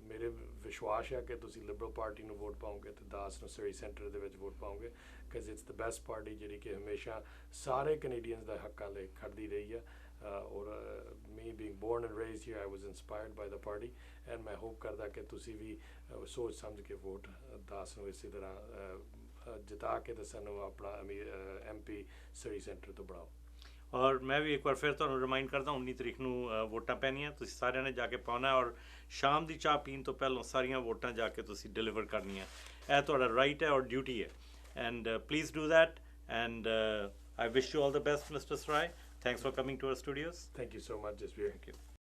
ਮੇਰੇ ਵਿਸ਼ਵਾਸ ਹੈ ਕਿ ਤੁਸੀਂ ਲਿਬਰਲ ਪਾਰਟੀ ਨੂੰ ਵੋਟ ਪਾਓਗੇ ਤੇ ਦਾਸ ਨੂੰ ਸਰੀ ਸੈਂਟਰ ਦੇ ਵਿੱਚ ਵੋਟ ਪਾਓਗੇ because it's the best party ਜਿਹੜੀ ਕਿ ਹਮੇਸ਼ਾ ਸਾਰੇ ਕੈਨੇਡੀਅਨਸ ਦਾ ਹੱਕਾਂ ਲਈ ਖੜਦੀ ਰਹੀ ਹੈ ਔਰ me being born and raised here I was inspired by the party and ਮੈਂ ਹੋਪ ਕਰਦਾ ਕਿ ਤੁਸੀਂ ਵੀ ਸੋਚ ਸਮਝ ਕੇ ਵੋਟ ਦਾਸ ਨੂੰ ਇਸੇ ਤਰ੍ਹਾਂ ਜਿਤਾ ਕੇ ਤੇ ਸਾਨੂੰ ਆਪਣਾ MP ਸਰੀ ਸੈਂਟਰ ਤੋਂ ਬਣਾਓ. ਔਰ ਮੈਂ ਵੀ ਇੱਕ ਵਾਰ ਫਿਰ ਤੁਹਾਨੂੰ ਰਿਮਾਈਂਡ ਕਰਦਾ 19 ਤਰੀਕ ਨੂੰ ਵੋਟਾਂ ਪੈਣੀਆਂ, ਤੁਸੀਂ ਸਾਰਿਆਂ ਨੇ ਜਾ ਕੇ ਪਾਉਣਾ ਔਰ ਸ਼ਾਮ ਦੀ ਚਾਹ ਪੀਣ ਤੋਂ ਪਹਿਲਾਂ ਸਾਰੀਆਂ ਵੋਟਾਂ ਜਾ ਕੇ ਤੁਸੀਂ ਡਿਲੀਵਰ ਕਰਨੀਆਂ। ਇਹ ਤੁਹਾਡਾ ਰਾਈਟ ਹੈ ਔਰ ਡਿਊਟੀ ਹੈ, and please do that, and I wish you all the best, Mr. Sarai. Thanks for coming to our studios. Thank you so much, Jasveer. Thank you.